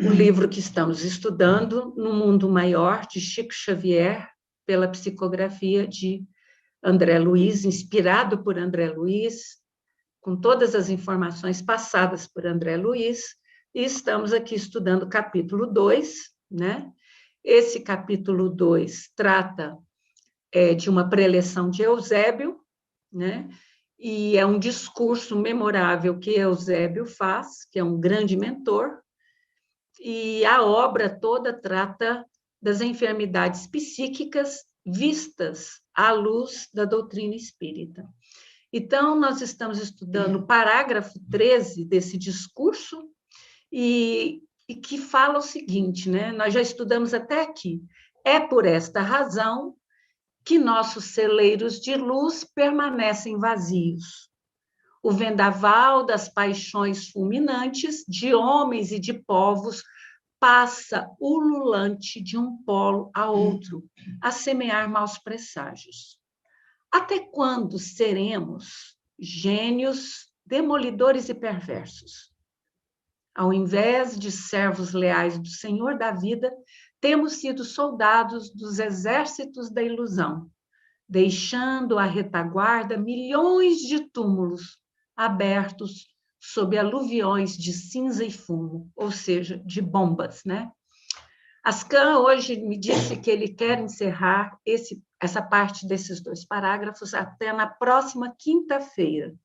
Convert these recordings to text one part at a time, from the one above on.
o livro que estamos estudando, No Mundo Maior, de Chico Xavier, pela psicografia de André Luiz, inspirado por André Luiz, com todas as informações passadas por André Luiz, e estamos aqui estudando o capítulo 2, né? Esse capítulo 2 trata de uma preleção de Eusébio, né? E é um discurso memorável que Eusébio faz, que é um grande mentor, e a obra toda trata das enfermidades psíquicas vistas à luz da doutrina espírita. Então, nós estamos estudando o parágrafo 13 desse discurso, e que fala o seguinte, né? Nós já estudamos até aqui. É por esta razão que nossos celeiros de luz permanecem vazios. O vendaval das paixões fulminantes de homens e de povos passa ululante de um polo a outro, a semear maus presságios. Até quando seremos gênios demolidores e perversos? Ao invés de servos leais do Senhor da vida, temos sido soldados dos exércitos da ilusão, deixando à retaguarda milhões de túmulos abertos sob aluviões de cinza e fumo, ou seja, de bombas, né? Ascan hoje me disse que ele quer encerrar essa parte desses 2 parágrafos até na próxima quinta-feira,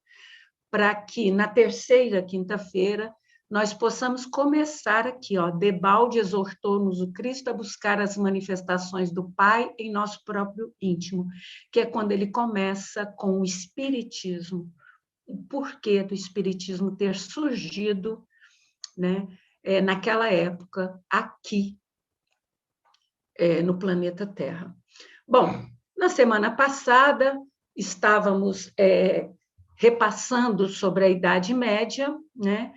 para que na terceira quinta-feira nós possamos começar aqui, ó, debalde exortou-nos o Cristo a buscar as manifestações do Pai em nosso próprio íntimo, que é quando ele começa com o Espiritismo, o porquê do Espiritismo ter surgido, né, naquela época, aqui, no planeta Terra. Bom, na semana passada, estávamos repassando sobre a Idade Média, né?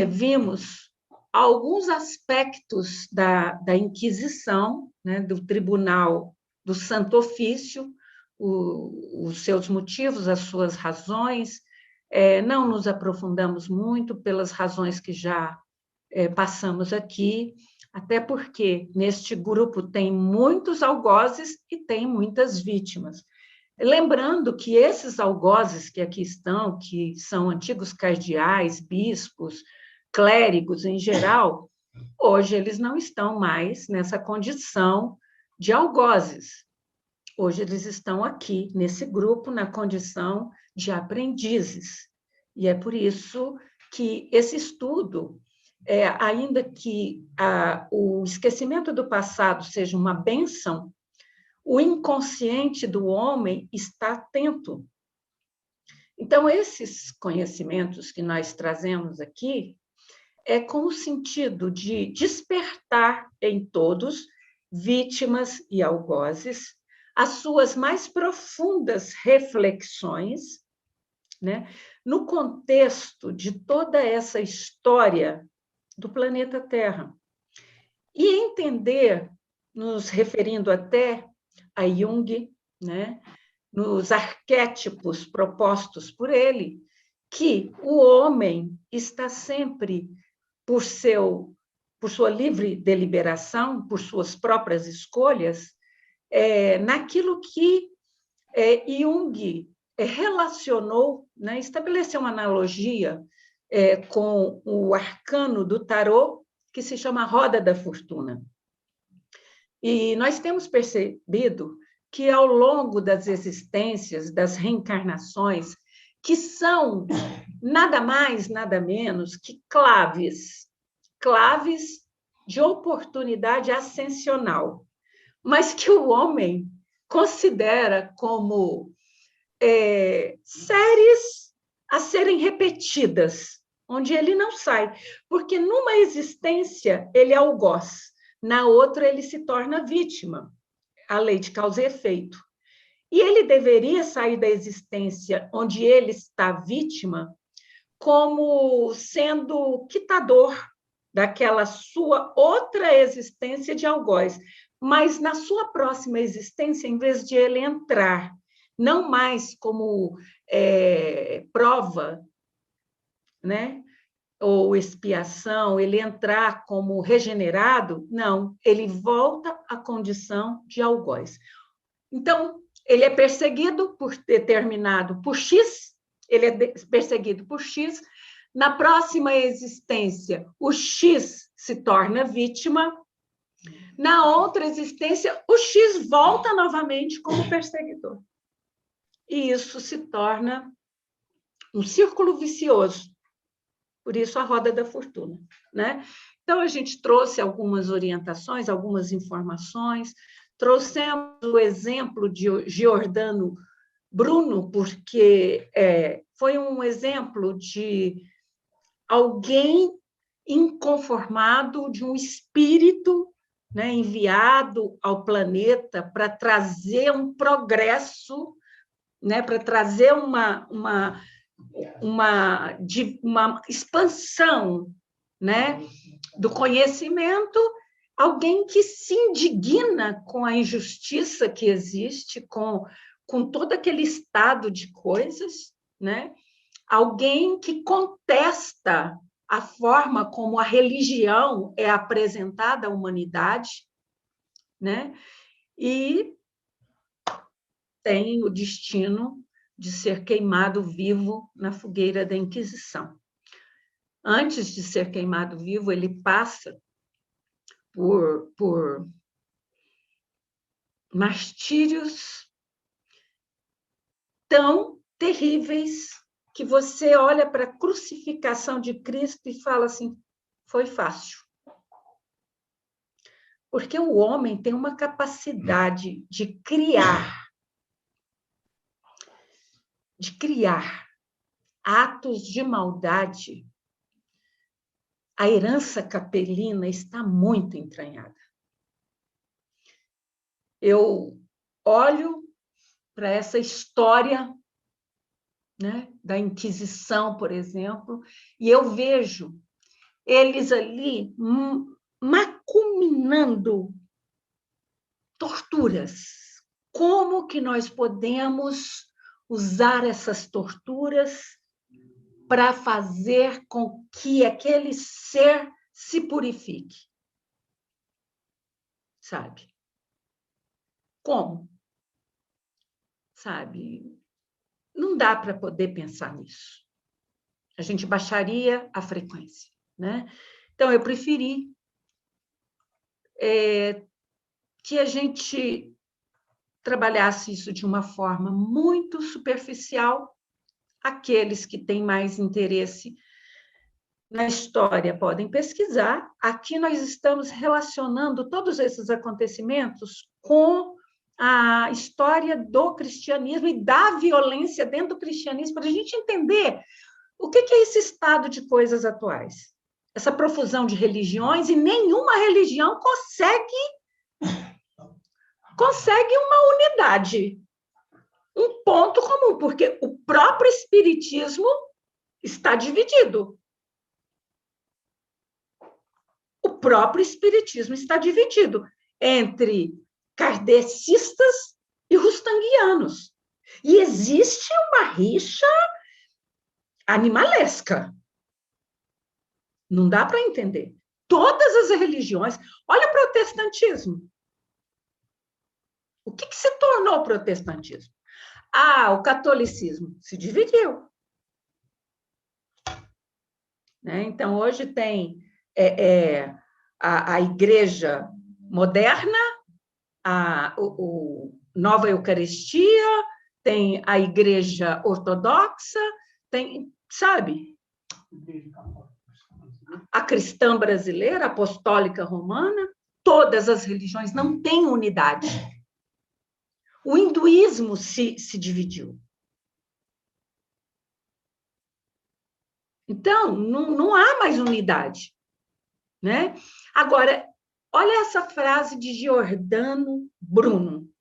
Vimos alguns aspectos da Inquisição, né? Do Tribunal do Santo Ofício, os seus motivos, as suas razões. Não nos aprofundamos muito pelas razões que já passamos aqui, até porque neste grupo tem muitos algozes e tem muitas vítimas. Lembrando que esses algozes que aqui estão, que são antigos cardeais, bispos, clérigos em geral, hoje eles não estão mais nessa condição de algozes. Hoje eles estão aqui, nesse grupo, na condição de aprendizes. E é por isso que esse estudo, ainda que o esquecimento do passado seja uma bênção, o inconsciente do homem está atento. Então, esses conhecimentos que nós trazemos aqui é com o sentido de despertar em todos, vítimas e algozes, as suas mais profundas reflexões, né, no contexto de toda essa história do planeta Terra. E entender, nos referindo até a Jung, né, nos arquétipos propostos por ele, que o homem está sempre, por sua livre deliberação, por suas próprias escolhas, naquilo que Jung relacionou, né, estabeleceu uma analogia com o arcano do tarô, que se chama Roda da Fortuna. E nós temos percebido que, ao longo das existências, das reencarnações, que são nada mais, nada menos que claves de oportunidade ascensional, mas que o homem considera como séries a serem repetidas, onde ele não sai, porque numa existência ele é algoz, na outra ele se torna vítima, a lei de causa e efeito. E ele deveria sair da existência onde ele está vítima como sendo quitador daquela sua outra existência de algoz, mas na sua próxima existência, em vez de ele entrar, não mais como prova, né, ou expiação, ele entrar como regenerado, não, ele volta à condição de algoz. Então, ele é perseguido por determinado por X, ele é perseguido por X, na próxima existência, o X se torna vítima, na outra existência, o X volta novamente como perseguidor. E isso se torna um círculo vicioso. Por isso, a roda da fortuna, né? Então, a gente trouxe algumas orientações, algumas informações, trouxemos o exemplo de Giordano Bruno, porque foi um exemplo de alguém inconformado, de um espírito, né, enviado ao planeta para trazer um progresso, né, para trazer uma expansão, né, do conhecimento, alguém que se indigna com a injustiça que existe, com todo aquele estado de coisas, né? Alguém que contesta a forma como a religião é apresentada à humanidade, né? E tem o destino de ser queimado vivo na fogueira da Inquisição. Antes de ser queimado vivo, ele passa por martírios tão terríveis que você olha para a crucificação de Cristo e fala assim, foi fácil. Porque o homem tem uma capacidade de criar atos de maldade. A herança capelina está muito entranhada. Eu olho para essa história, né, da Inquisição, por exemplo, e eu vejo eles ali macuminando torturas. Como que nós podemos usar essas torturas para fazer com que aquele ser se purifique? Sabe? Como? Sabe? Não dá para poder pensar nisso. A gente baixaria a frequência, né? Então, eu preferi que a gente trabalhasse isso de uma forma muito superficial. Aqueles que têm mais interesse na história podem pesquisar. Aqui nós estamos relacionando todos esses acontecimentos com a história do cristianismo e da violência dentro do cristianismo, para a gente entender o que é esse estado de coisas atuais. Essa profusão de religiões, e nenhuma religião consegue uma unidade, um ponto comum, porque o próprio espiritismo está dividido. O próprio espiritismo está dividido entre kardecistas e rustanguianos. E existe uma rixa animalesca. Não dá para entender. Todas as religiões... Olha o protestantismo. O que se tornou o protestantismo? O catolicismo se dividiu. Né? Então, hoje tem a igreja moderna, a nova Eucaristia, tem a igreja ortodoxa, tem, sabe? A cristã brasileira, a apostólica romana, todas as religiões não têm unidade. O hinduísmo se dividiu. Então, não há mais unidade, né? Agora, olha essa frase de Giordano Bruno.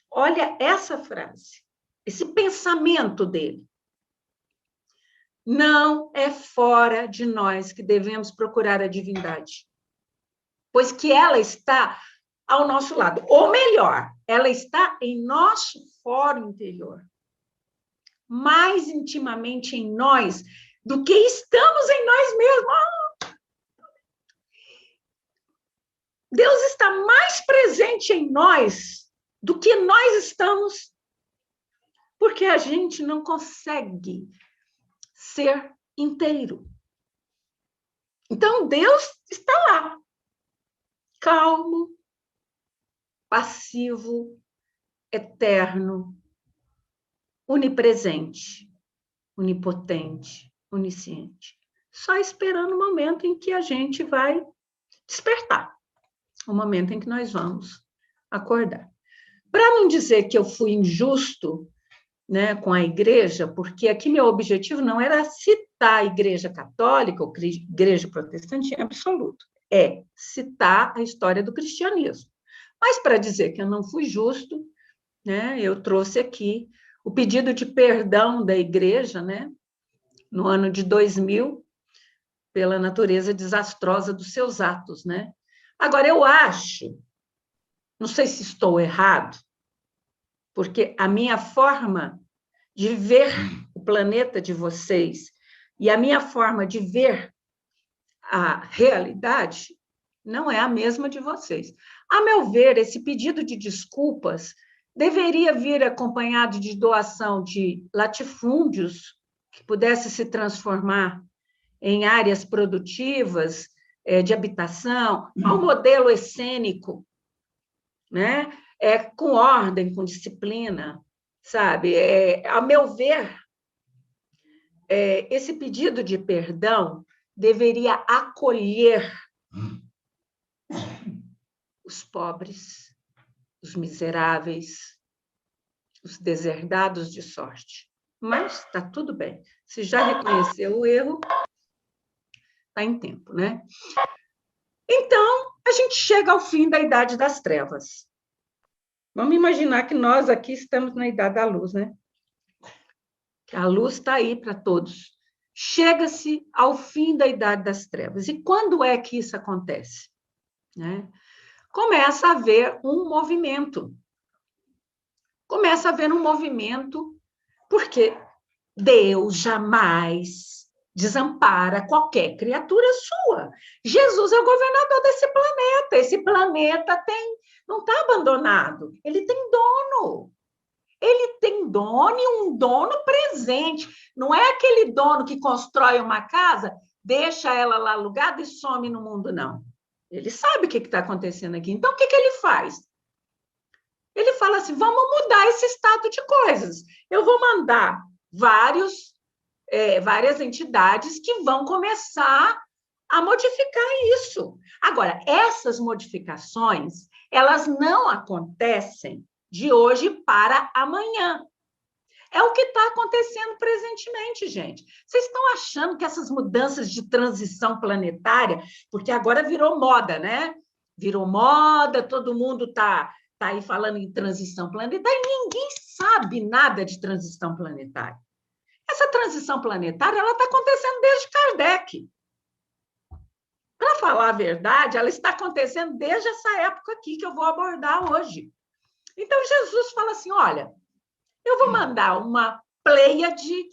Olha essa frase, esse pensamento dele. Não é fora de nós que devemos procurar a divindade, pois que ela está ao nosso lado. Ou melhor, ela está em nosso foro interior. Mais intimamente em nós do que estamos em nós mesmos. Deus está mais presente em nós do que nós estamos, porque a gente não consegue ser inteiro. Então, Deus está lá, calmo, passivo, eterno, onipresente, onipotente, onisciente, só esperando o momento em que a gente vai despertar, o momento em que nós vamos acordar. Para não dizer que eu fui injusto, né, com a igreja, porque aqui meu objetivo não era citar a igreja católica ou igreja protestante em absoluto, é citar a história do cristianismo. Mas para dizer que eu não fui justo, né, eu trouxe aqui o pedido de perdão da igreja, né, no ano de 2000, pela natureza desastrosa dos seus atos, né? Agora, eu acho, não sei se estou errado, porque a minha forma de ver o planeta de vocês e a minha forma de ver a realidade não é a mesma de vocês. A meu ver, esse pedido de desculpas deveria vir acompanhado de doação de latifúndios que pudesse se transformar em áreas produtivas de habitação, ao modelo essênico, né? Com ordem, com disciplina, sabe? A meu ver, esse pedido de perdão deveria acolher os pobres, os miseráveis, os deserdados de sorte. Mas está tudo bem. Se já reconheceu o erro, está em tempo, né? Então, a gente chega ao fim da Idade das Trevas. Vamos imaginar que nós aqui estamos na Idade da Luz, né? Que a luz está aí para todos. Chega-se ao fim da Idade das Trevas. E quando é que isso acontece? Né? Começa a haver um movimento. Começa a haver um movimento porque Deus jamais desampara qualquer criatura sua. Jesus é o governador desse planeta. Esse planeta não está abandonado. Ele tem dono. Ele tem dono e um dono presente. Não é aquele dono que constrói uma casa, deixa ela lá alugada e some no mundo, não. Ele sabe o que está acontecendo aqui. Então, o que ele faz? Ele fala assim, vamos mudar esse estado de coisas. Eu vou mandar várias entidades que vão começar a modificar isso. Agora, essas modificações, elas não acontecem de hoje para amanhã. É o que está acontecendo presentemente, gente. Vocês estão achando que essas mudanças de transição planetária, porque agora virou moda, né? Virou moda, todo mundo está aí falando em transição planetária, e ninguém sabe nada de transição planetária. Essa transição planetária ela está acontecendo desde Kardec. Para falar a verdade, ela está acontecendo desde essa época aqui que eu vou abordar hoje. Então, Jesus fala assim, olha, eu vou mandar uma pleiade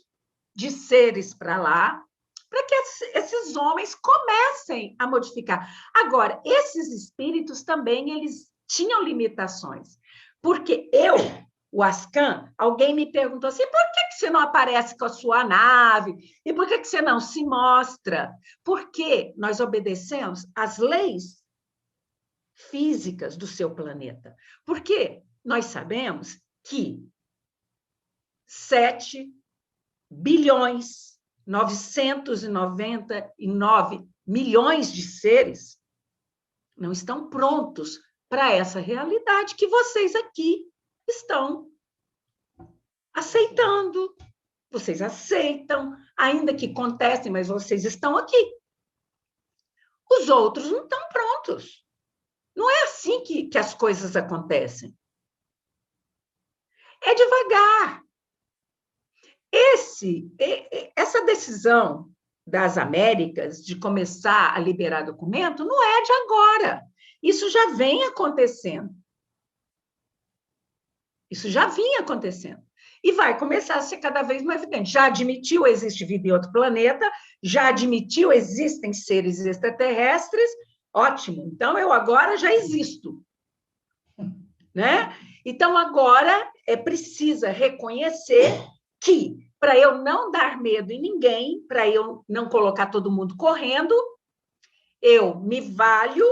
de seres para lá, para que esses homens comecem a modificar. Agora, esses espíritos também, eles tinham limitações, porque o Ascan, alguém me perguntou assim, por que você não aparece com a sua nave? E por que você não se mostra? Porque nós obedecemos às leis físicas do seu planeta. Porque nós sabemos que 7.999 bilhões de seres não estão prontos para essa realidade que vocês aqui estão aceitando. Vocês aceitam, ainda que contestem, mas vocês estão aqui. Os outros não estão prontos. Não é assim que as coisas acontecem. É devagar. Essa decisão das Américas de começar a liberar documento não é de agora. Isso já vem acontecendo. Isso já vinha acontecendo. e vai começar a ser cada vez mais evidente. Já admitiu existe vida em outro planeta, já admitiu existem seres extraterrestres, ótimo, então eu agora já existo, né? Então agora precisa reconhecer que, para eu não dar medo em ninguém, para eu não colocar todo mundo correndo, eu me valho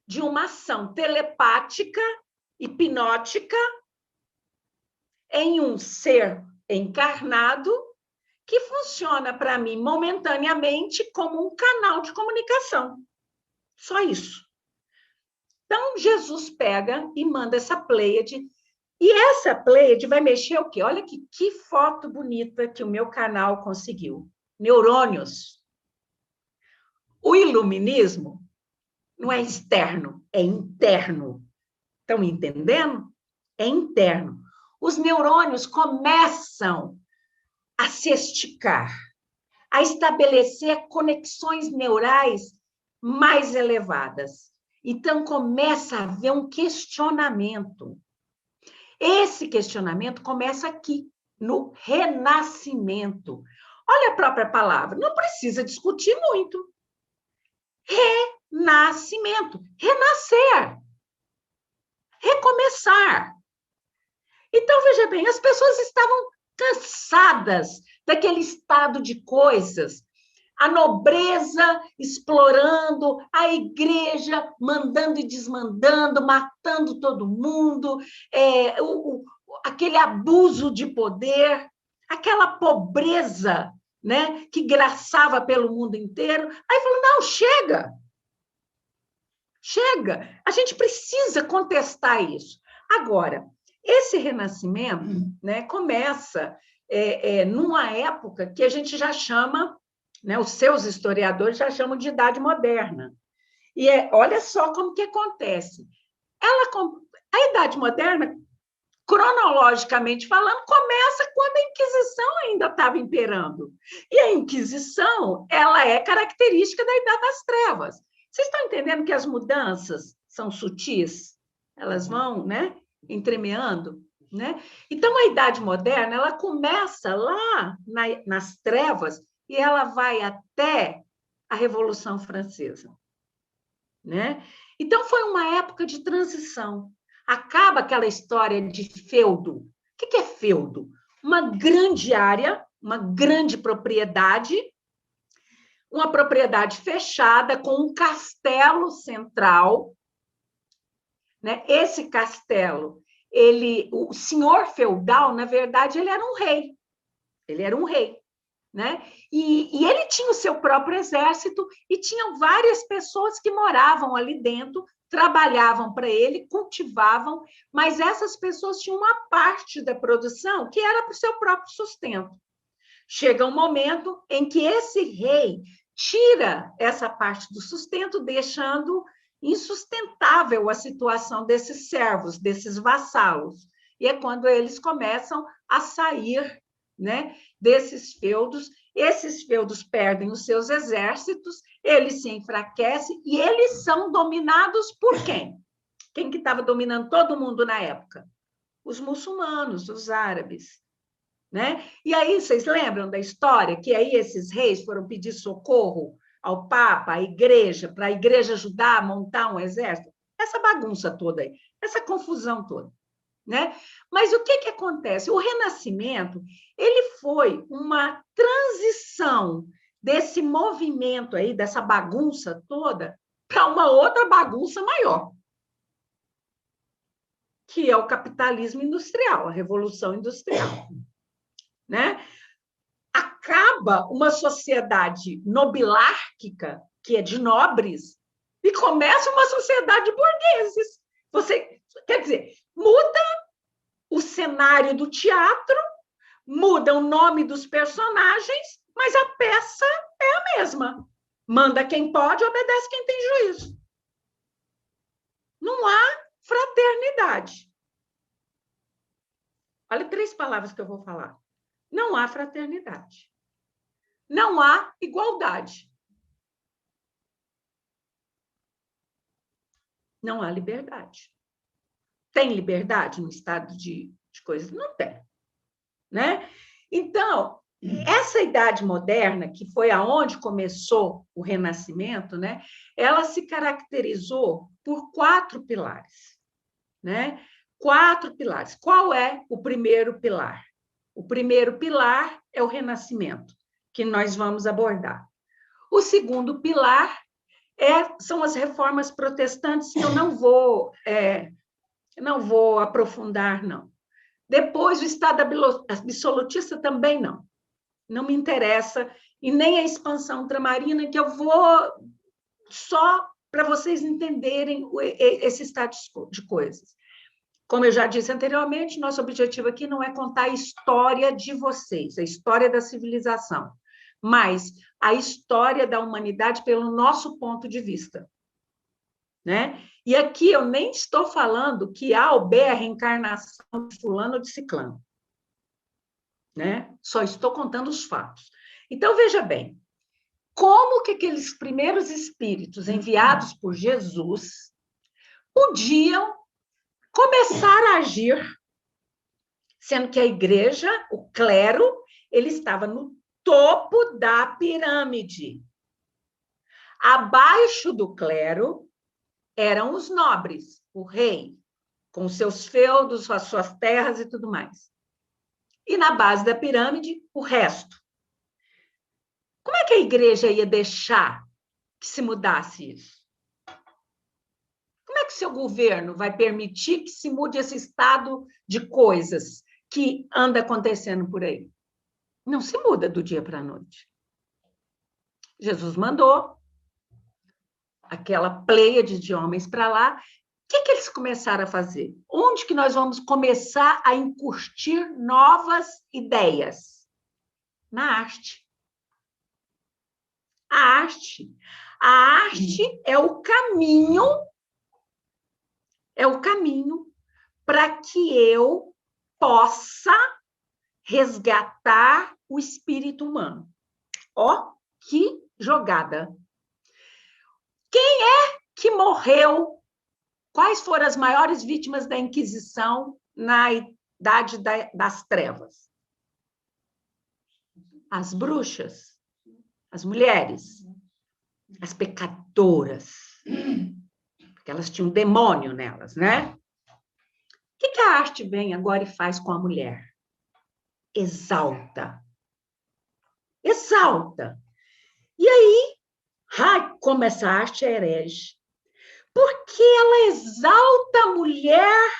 de uma ação telepática, hipnótica, em um ser encarnado que funciona para mim momentaneamente como um canal de comunicação. Só isso. Então, Jesus pega e manda essa Pleiade, e essa Pleiade vai mexer o quê? Olha que foto bonita que o meu canal conseguiu. Neurônios. O iluminismo não é externo, é interno. Estão entendendo? É interno. Os neurônios começam a se esticar, a estabelecer conexões neurais mais elevadas. Então, começa a haver um questionamento. Esse questionamento começa aqui, no renascimento. Olha a própria palavra, não precisa discutir muito. Renascimento, renascer, recomeçar. Então, veja bem, as pessoas estavam cansadas daquele estado de coisas, a nobreza explorando, a igreja mandando e desmandando, matando todo mundo, aquele abuso de poder, aquela pobreza, né, que graçava pelo mundo inteiro. Aí falou, não, chega, a gente precisa contestar isso. Agora, esse renascimento, né, começa numa época que a gente já chama, né, os seus historiadores já chamam de Idade Moderna. E olha só como que acontece. A Idade Moderna, cronologicamente falando, começa quando a Inquisição ainda estava imperando. E a Inquisição, ela é característica da Idade das Trevas. Vocês estão entendendo que as mudanças são sutis? Elas vão, né, entremeando, né? Então, a Idade Moderna, ela começa lá nas trevas e ela vai até a Revolução Francesa, né? Então, foi uma época de transição. Acaba aquela história de feudo. O que é feudo? Uma grande área, uma grande propriedade, uma propriedade fechada com um castelo central, né? Esse castelo, o senhor feudal, na verdade, ele era um rei. Ele era um rei, né? E ele tinha o seu próprio exército e tinham várias pessoas que moravam ali dentro, trabalhavam para ele, cultivavam, mas essas pessoas tinham uma parte da produção que era para o seu próprio sustento. Chega um momento em que esse rei tira essa parte do sustento, deixando insustentável a situação desses servos, desses vassalos. E é quando eles começam a sair, né, desses feudos. Esses feudos perdem os seus exércitos, eles se enfraquecem e eles são dominados por quem? Quem que estava dominando todo mundo na época? Os muçulmanos, os árabes. Né? E aí, vocês lembram da história que aí esses reis foram pedir socorro ao Papa, à igreja, para a igreja ajudar a montar um exército? Essa bagunça toda aí, essa confusão toda. Né? Mas o que acontece? O Renascimento ele foi uma transição desse movimento aí, dessa bagunça toda, para uma outra bagunça maior, que é o capitalismo industrial, a Revolução Industrial. Né? Acaba uma sociedade nobilárquica, que é de nobres, e começa uma sociedade de burgueses. Quer dizer, muda o cenário do teatro, muda o nome dos personagens, mas a peça é a mesma. Manda quem pode, obedece quem tem juízo. Não há fraternidade. Olha 3 palavras que eu vou falar. Não há fraternidade. Não há igualdade. Não há liberdade. Tem liberdade no estado de coisas? Não tem. né? Então, essa idade moderna, que foi aonde começou o Renascimento, né? Ela se caracterizou por 4 pilares, né? 4 pilares. Qual é o primeiro pilar? O primeiro pilar é o Renascimento, que nós vamos abordar. O segundo pilar são as reformas protestantes, que eu não vou aprofundar, não. Depois, o Estado absolutista também não. Não me interessa, e nem a expansão ultramarina, que eu vou só para vocês entenderem esse estado de coisas. Como eu já disse anteriormente, nosso objetivo aqui não é contar a história de vocês, a história da civilização, mas a história da humanidade pelo nosso ponto de vista, né? E aqui eu nem estou falando que A ou B é a reencarnação de fulano ou de ciclano, né? Só estou contando os fatos. Então, veja bem, como que aqueles primeiros espíritos enviados por Jesus podiam começar a agir, sendo que a igreja, o clero, ele estava no topo da pirâmide. Abaixo do clero eram os nobres, o rei, com seus feudos, as suas terras e tudo mais. E na base da pirâmide, o resto. Como é que a igreja ia deixar que se mudasse isso? Como é que o seu governo vai permitir que se mude esse estado de coisas que anda acontecendo por aí? Não se muda do dia para a noite. Jesus mandou aquela pleiade de homens para lá. O que eles começaram a fazer? Onde que nós vamos começar a incutir novas ideias? Na arte. A arte. A arte é o caminho para que eu possa resgatar o espírito humano. Ó, que jogada! Quem é que morreu? Quais foram as maiores vítimas da Inquisição na Idade das Trevas? As bruxas, as mulheres, as pecadoras, porque elas tinham demônio nelas, né? O que a arte vem agora e faz com a mulher? Exalta. Exalta. E aí, ai, como essa arte é herege. Porque ela exalta a mulher,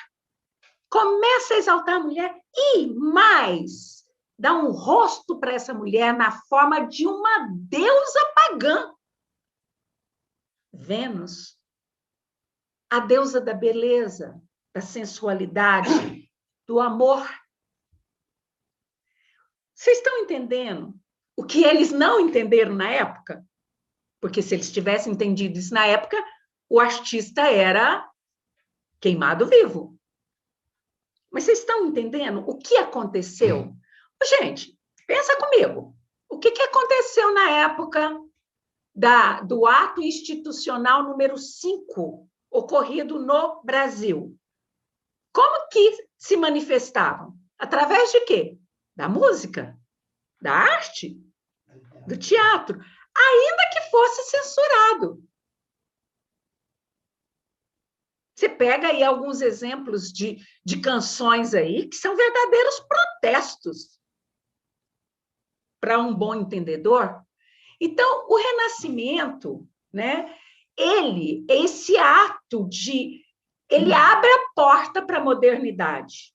começa a exaltar a mulher e mais, dá um rosto para essa mulher na forma de uma deusa pagã. Vênus, a deusa da beleza, da sensualidade, do amor. Vocês estão entendendo o que eles não entenderam na época? Porque se eles tivessem entendido isso na época, o artista era queimado vivo. Mas vocês estão entendendo o que aconteceu? Gente, pensa comigo. O que aconteceu na época do ato institucional número 5, ocorrido no Brasil? Como que se manifestavam? Através de quê? Da música, da arte, do teatro, ainda que fosse censurado. Você pega aí alguns exemplos de canções aí que são verdadeiros protestos para um bom entendedor. Então, o Renascimento, né? Esse ato ele abre a porta para a modernidade.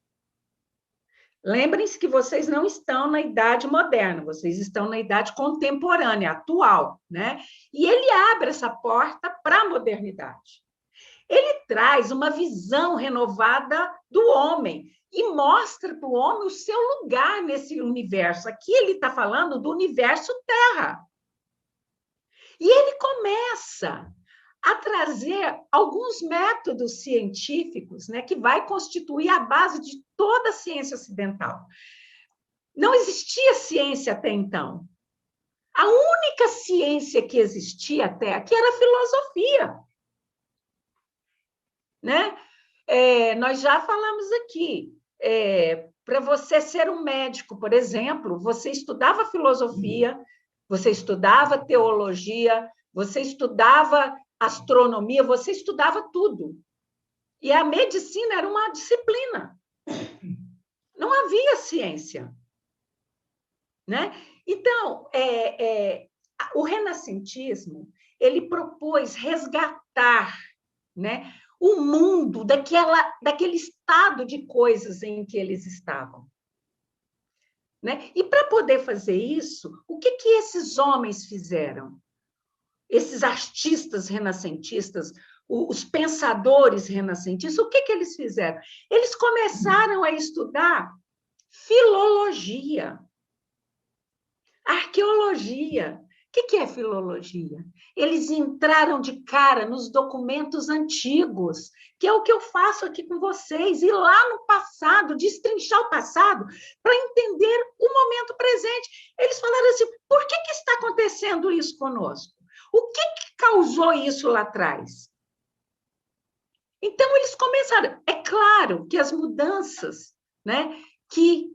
Lembrem-se que vocês não estão na idade moderna, vocês estão na idade contemporânea, atual, né? E ele abre essa porta para a modernidade. Ele traz uma visão renovada do homem e mostra para o homem o seu lugar nesse universo. Aqui ele está falando do universo Terra. E ele começa a trazer alguns métodos científicos, né, que vai constituir a base de toda a ciência ocidental. Não existia ciência até então. A única ciência que existia até aqui era a filosofia. Né? Nós já falamos aqui, Para você ser um médico, por exemplo, você estudava filosofia, você estudava teologia, você estudava astronomia, você estudava tudo. E a medicina era uma disciplina. Não havia ciência, né? Então, o renascentismo, ele propôs resgatar, né, o mundo daquele estado de coisas em que eles estavam. Né? E para poder fazer isso, o que esses homens fizeram? Esses artistas renascentistas, os pensadores renascentistas, o que eles fizeram? Eles começaram a estudar filologia, arqueologia. O que é filologia? Eles entraram de cara nos documentos antigos, que é o que eu faço aqui com vocês, ir lá no passado, destrinchar o passado, para entender o momento presente. Eles falaram assim, por que está acontecendo isso conosco? O que causou isso lá atrás? Então, eles começaram. É claro que as mudanças, né, que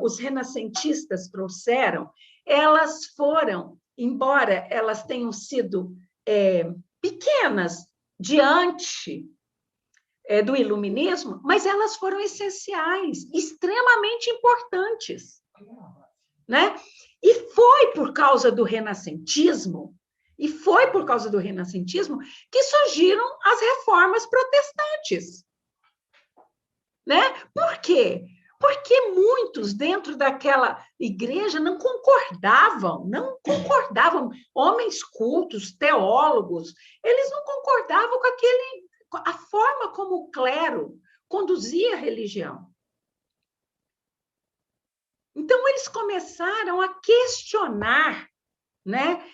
os renascentistas trouxeram, elas foram, embora elas tenham sido pequenas diante do iluminismo, mas elas foram essenciais, extremamente importantes, né? E foi por causa do renascentismo, que surgiram as reformas protestantes, né? Por quê? Porque muitos dentro daquela igreja não concordavam, homens cultos, teólogos, eles não concordavam com a forma como o clero conduzia a religião. Então, eles começaram a questionar, né,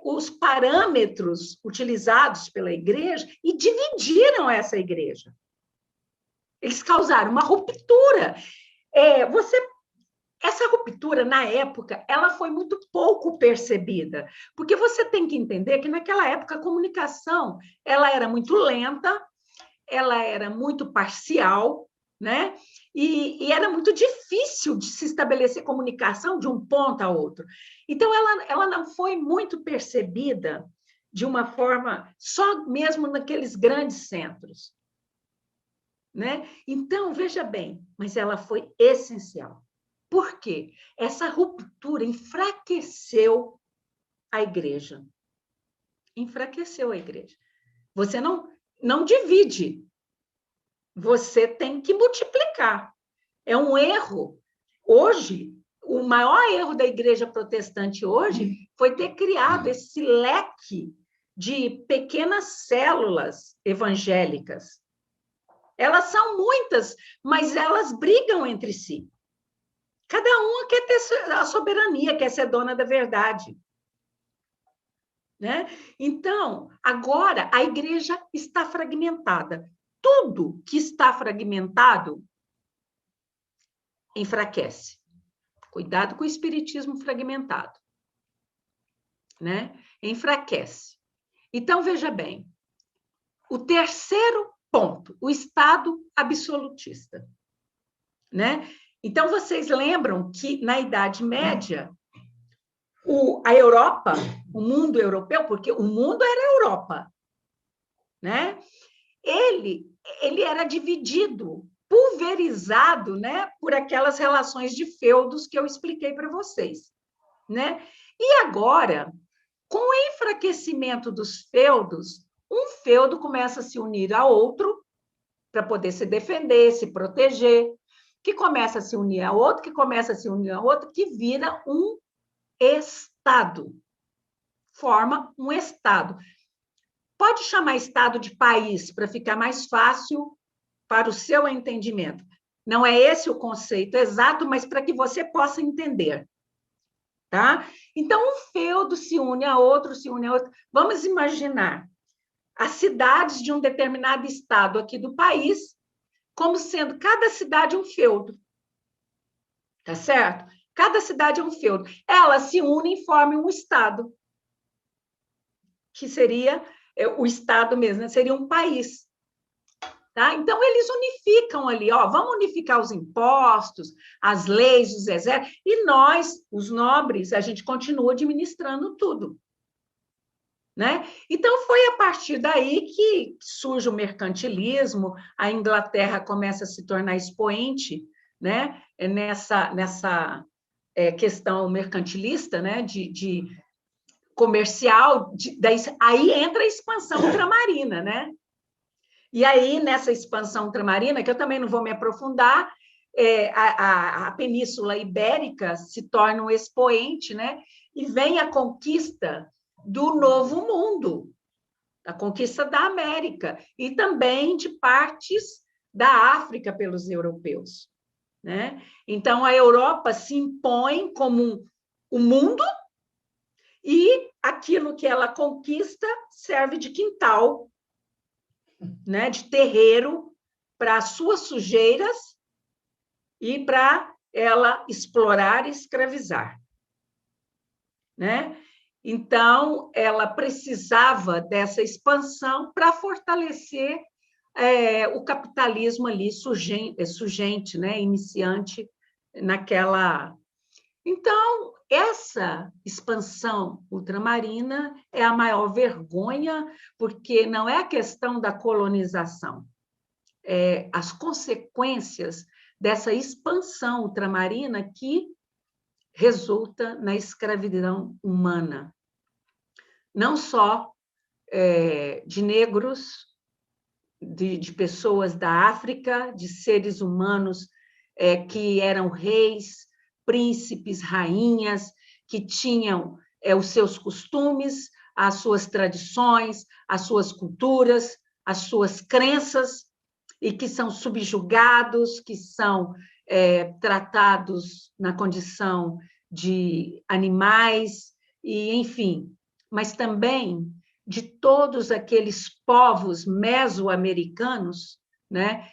os parâmetros utilizados pela igreja e dividiram essa igreja. Eles causaram uma ruptura. Essa ruptura, na época, ela foi muito pouco percebida, porque você tem que entender que, naquela época, a comunicação ela era muito lenta, ela era muito parcial, né? E era muito difícil de se estabelecer comunicação de um ponto a outro. Então, ela não foi muito percebida de uma forma só mesmo naqueles grandes centros. Né? Então, veja bem, mas ela foi essencial. Por quê? Essa ruptura enfraqueceu a igreja. Enfraqueceu a igreja. Você não divide, você tem que multiplicar. É um erro. Hoje, o maior erro da igreja protestante hoje foi ter criado esse leque de pequenas células evangélicas. Elas são muitas, mas elas brigam entre si. Cada uma quer ter a soberania, quer ser dona da verdade. Né? Então, agora a igreja está fragmentada. Tudo que está fragmentado enfraquece. Cuidado com o espiritismo fragmentado. Né? Enfraquece. Então, veja bem, o terceiro ponto, o Estado absolutista. Né? Então, vocês lembram que, na Idade Média, a Europa, o mundo europeu, porque o mundo era a Europa, né? Ele era dividido, pulverizado, né, por aquelas relações de feudos que eu expliquei para vocês. Né? E agora, com o enfraquecimento dos feudos, um feudo começa a se unir a outro para poder se defender, se proteger, que começa a se unir a outro, que começa a se unir a outro, que vira um Estado. Forma um Estado. Pode chamar Estado de país para ficar mais fácil para o seu entendimento. Não é esse o conceito exato, mas para que você possa entender. Tá? Então, um feudo se une a outro, se une a outro. Vamos imaginar as cidades de um determinado estado aqui do país como sendo cada cidade um feudo. Tá certo? Cada cidade é um feudo. Elas se unem e formam um estado, que seria o estado mesmo, seria um país. Tá? Então, eles unificam ali, ó, vamos unificar os impostos, as leis, os exércitos, e nós, os nobres, a gente continua administrando tudo. Né? Então, foi a partir daí que surge o mercantilismo, a Inglaterra começa a se tornar expoente, né? nessa questão mercantilista, né? de comercial, aí entra a expansão ultramarina, né? E aí, nessa expansão ultramarina, que eu também não vou me aprofundar, a Península Ibérica se torna um expoente, né? E vem a conquista do Novo Mundo, a conquista da América, e também de partes da África pelos europeus. Né? Então, a Europa se impõe como o mundo, e aquilo que ela conquista serve de quintal, né? De terreiro para as suas sujeiras e para ela explorar e escravizar. Né? Então, ela precisava dessa expansão para fortalecer o capitalismo ali surgente, né? Iniciante naquela... Então, essa expansão ultramarina é a maior vergonha, porque não é a questão da colonização, as consequências dessa expansão ultramarina que resulta na escravidão humana, não só de negros, de pessoas da África, de seres humanos que eram reis, príncipes, rainhas, que tinham os seus costumes, as suas tradições, as suas culturas, as suas crenças, e que são subjugados, que são tratados na condição de animais, e enfim, mas também de todos aqueles povos mesoamericanos, né?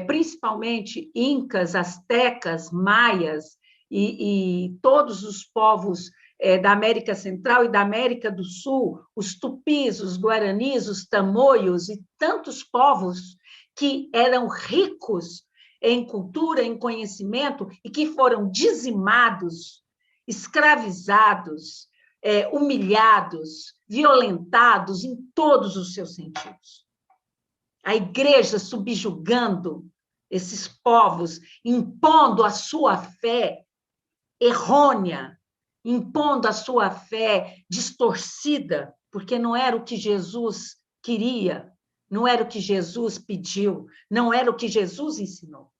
Principalmente incas, astecas, maias e todos os povos da América Central e da América do Sul, os tupis, os guaranis, os tamoios e tantos povos que eram ricos em cultura, em conhecimento e que foram dizimados, escravizados, humilhados, violentados em todos os seus sentidos. A igreja subjugando esses povos, impondo a sua fé errônea, impondo a sua fé distorcida, porque não era o que Jesus queria, não era o que Jesus pediu, não era o que Jesus ensinou.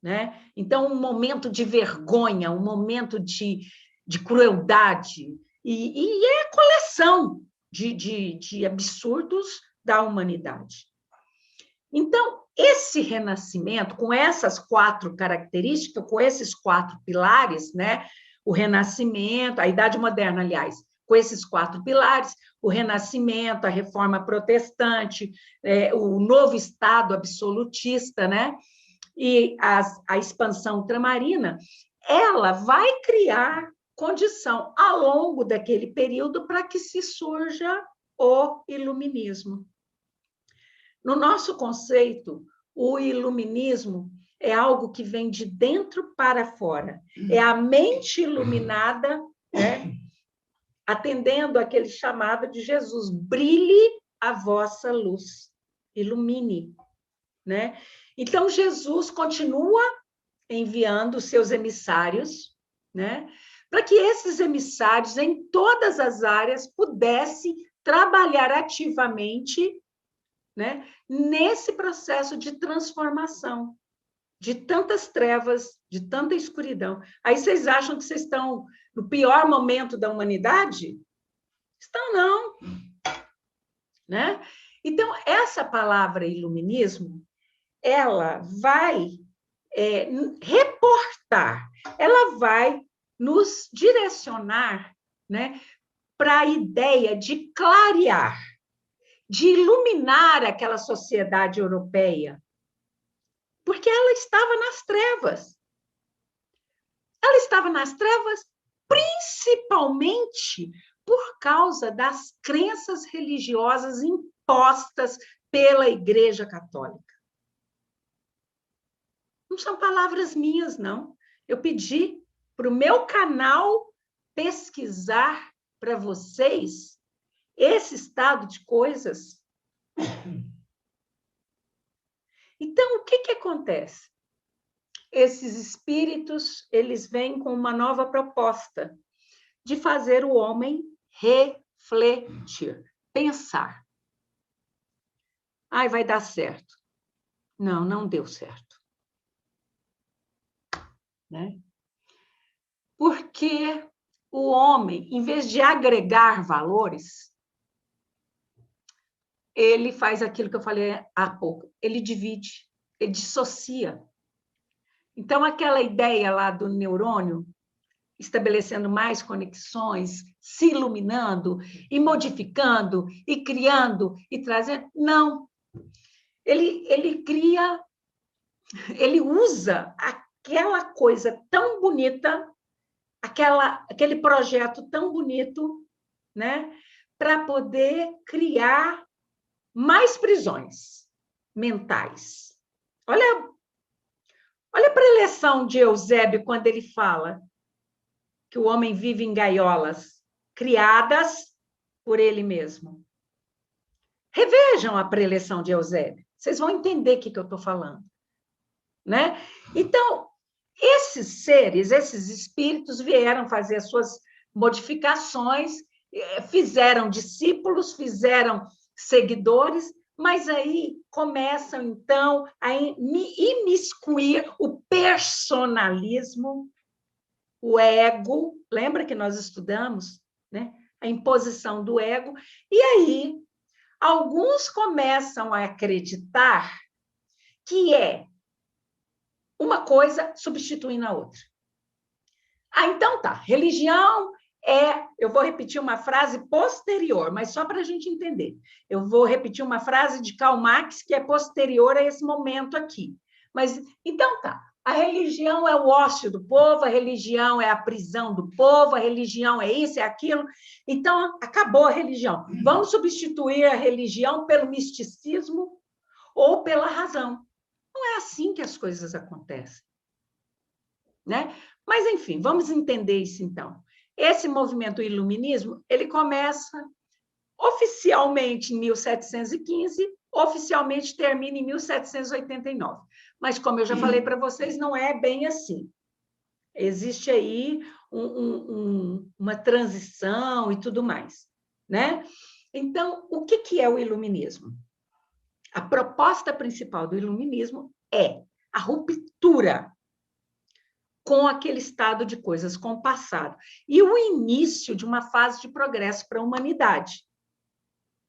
Né? Então, um momento de vergonha, um momento de crueldade, e é a coleção de absurdos da humanidade. Então, esse renascimento, com essas 4 características, com esses 4 pilares, né? O renascimento, a Idade Moderna, aliás, com esses 4 pilares, o renascimento, a reforma protestante, o novo Estado absolutista, né? E a expansão ultramarina, ela vai criar condição ao longo daquele período para que se surja o iluminismo. No nosso conceito, o iluminismo é algo que vem de dentro para fora. É a mente iluminada, né, atendendo aquele chamado de Jesus: brilhe a vossa luz, ilumine. Né? Então, Jesus continua enviando seus emissários, né, para que esses emissários, em todas as áreas, pudessem trabalhar ativamente, né, nesse processo de transformação, de tantas trevas, de tanta escuridão. Aí vocês acham que vocês estão no pior momento da humanidade? Estão, não. Né? Então, essa palavra iluminismo, ela vai reportar, ela vai nos direcionar, né, para a ideia de clarear, de iluminar aquela sociedade europeia, porque ela estava nas trevas. Ela estava nas trevas principalmente por causa das crenças religiosas impostas pela Igreja Católica. Não são palavras minhas, não. Eu pedi para o meu canal pesquisar para vocês esse estado de coisas. Então, o que acontece? Esses espíritos, eles vêm com uma nova proposta de fazer o homem refletir, pensar. Ai, vai dar certo. Não, não deu certo. Né? Porque o homem, em vez de agregar valores, ele faz aquilo que eu falei há pouco, ele divide, ele dissocia. Então, aquela ideia lá do neurônio, estabelecendo mais conexões, se iluminando e modificando e criando e trazendo, não. Ele cria, ele usa aquela coisa tão bonita, aquele projeto tão bonito, né, para poder criar mais prisões mentais. Olha a preleção de Eusébio quando ele fala que o homem vive em gaiolas criadas por ele mesmo. Revejam a preleção de Eusébio. Vocês vão entender o que eu estou falando. Né? Então, esses seres, esses espíritos vieram fazer as suas modificações, fizeram discípulos, fizeram seguidores, mas aí começam, então, a imiscuir o personalismo, o ego, lembra que nós estudamos, né? A imposição do ego, e aí alguns começam a acreditar que é uma coisa substituindo a outra. Então tá, religião eu vou repetir uma frase posterior, mas só para a gente entender. Eu vou repetir uma frase de Karl Marx que é posterior a esse momento aqui. Mas, então tá, a religião é o ócio do povo, a religião é a prisão do povo, a religião é isso, é aquilo. Então, acabou a religião. Vamos substituir a religião pelo misticismo ou pela razão. Não é assim que as coisas acontecem. Né? Mas, enfim, vamos entender isso, então. Esse movimento iluminismo, ele começa oficialmente em 1715, oficialmente termina em 1789. Mas, como eu já falei para vocês, não é bem assim. Existe aí uma transição e tudo mais. Né? Então, o que é o iluminismo? A proposta principal do iluminismo é a ruptura com aquele estado de coisas, com o passado, e o início de uma fase de progresso para a humanidade.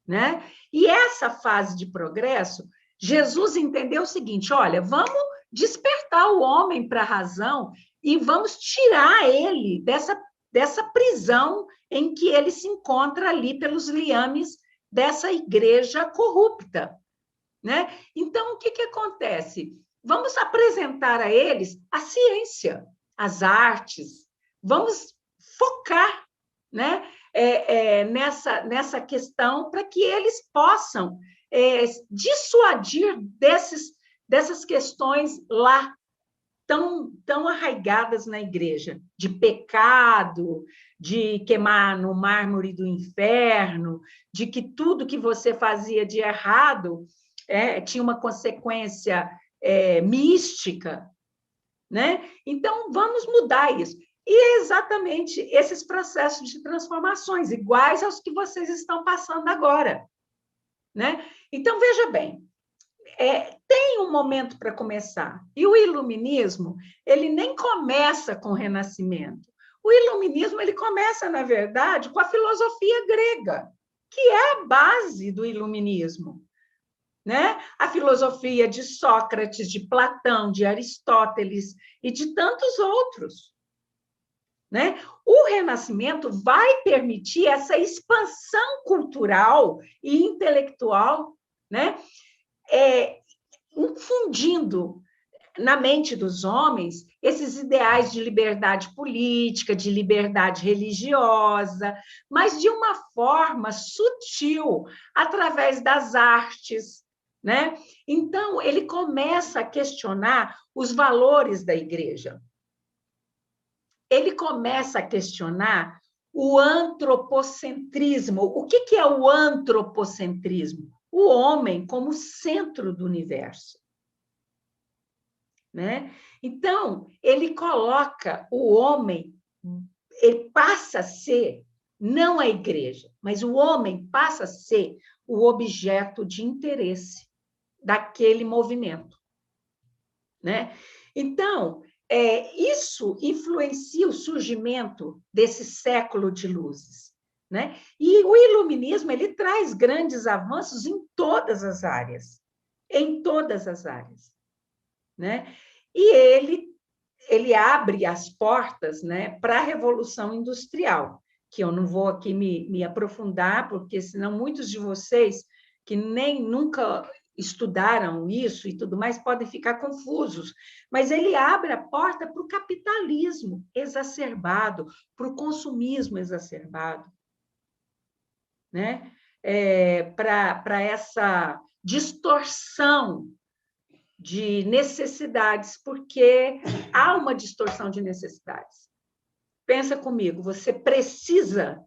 Né? E essa fase de progresso, Jesus entendeu o seguinte, olha, vamos despertar o homem para a razão e vamos tirar ele dessa prisão em que ele se encontra ali pelos liames dessa igreja corrupta. Né? Então, o que acontece? Vamos apresentar a eles a ciência, as artes, vamos focar, né, nessa questão para que eles possam dissuadir dessas questões lá tão arraigadas na igreja, de pecado, de queimar no mármore do inferno, de que tudo que você fazia de errado tinha uma consequência mística, né? Então, vamos mudar isso. E é exatamente esses processos de transformações, iguais aos que vocês estão passando agora. Né? Então, veja bem, tem um momento para começar. E o iluminismo, ele nem começa com o Renascimento. O iluminismo, ele começa, na verdade, com a filosofia grega, que é a base do iluminismo. Né? A filosofia de Sócrates, de Platão, de Aristóteles e de tantos outros. Né? O Renascimento vai permitir essa expansão cultural e intelectual, né? Infundindo na mente dos homens esses ideais de liberdade política, de liberdade religiosa, mas de uma forma sutil, através das artes, né? Então, ele começa a questionar os valores da igreja. Ele começa a questionar o antropocentrismo. O que é o antropocentrismo? O homem como centro do universo, né? Então, ele coloca o homem, ele passa a ser, não a igreja, mas o homem passa a ser o objeto de interesse daquele movimento, né? Então, isso influencia o surgimento desse século de luzes, né? E o iluminismo ele traz grandes avanços em todas as áreas, né? E ele abre as portas, né, para a Revolução Industrial, que eu não vou aqui me aprofundar, porque senão muitos de vocês que nem nunca estudaram isso e tudo mais podem ficar confusos, mas ele abre a porta para o capitalismo exacerbado, para o consumismo exacerbado, né? Para essa distorção de necessidades, porque há uma distorção de necessidades. Pensa comigo, você precisa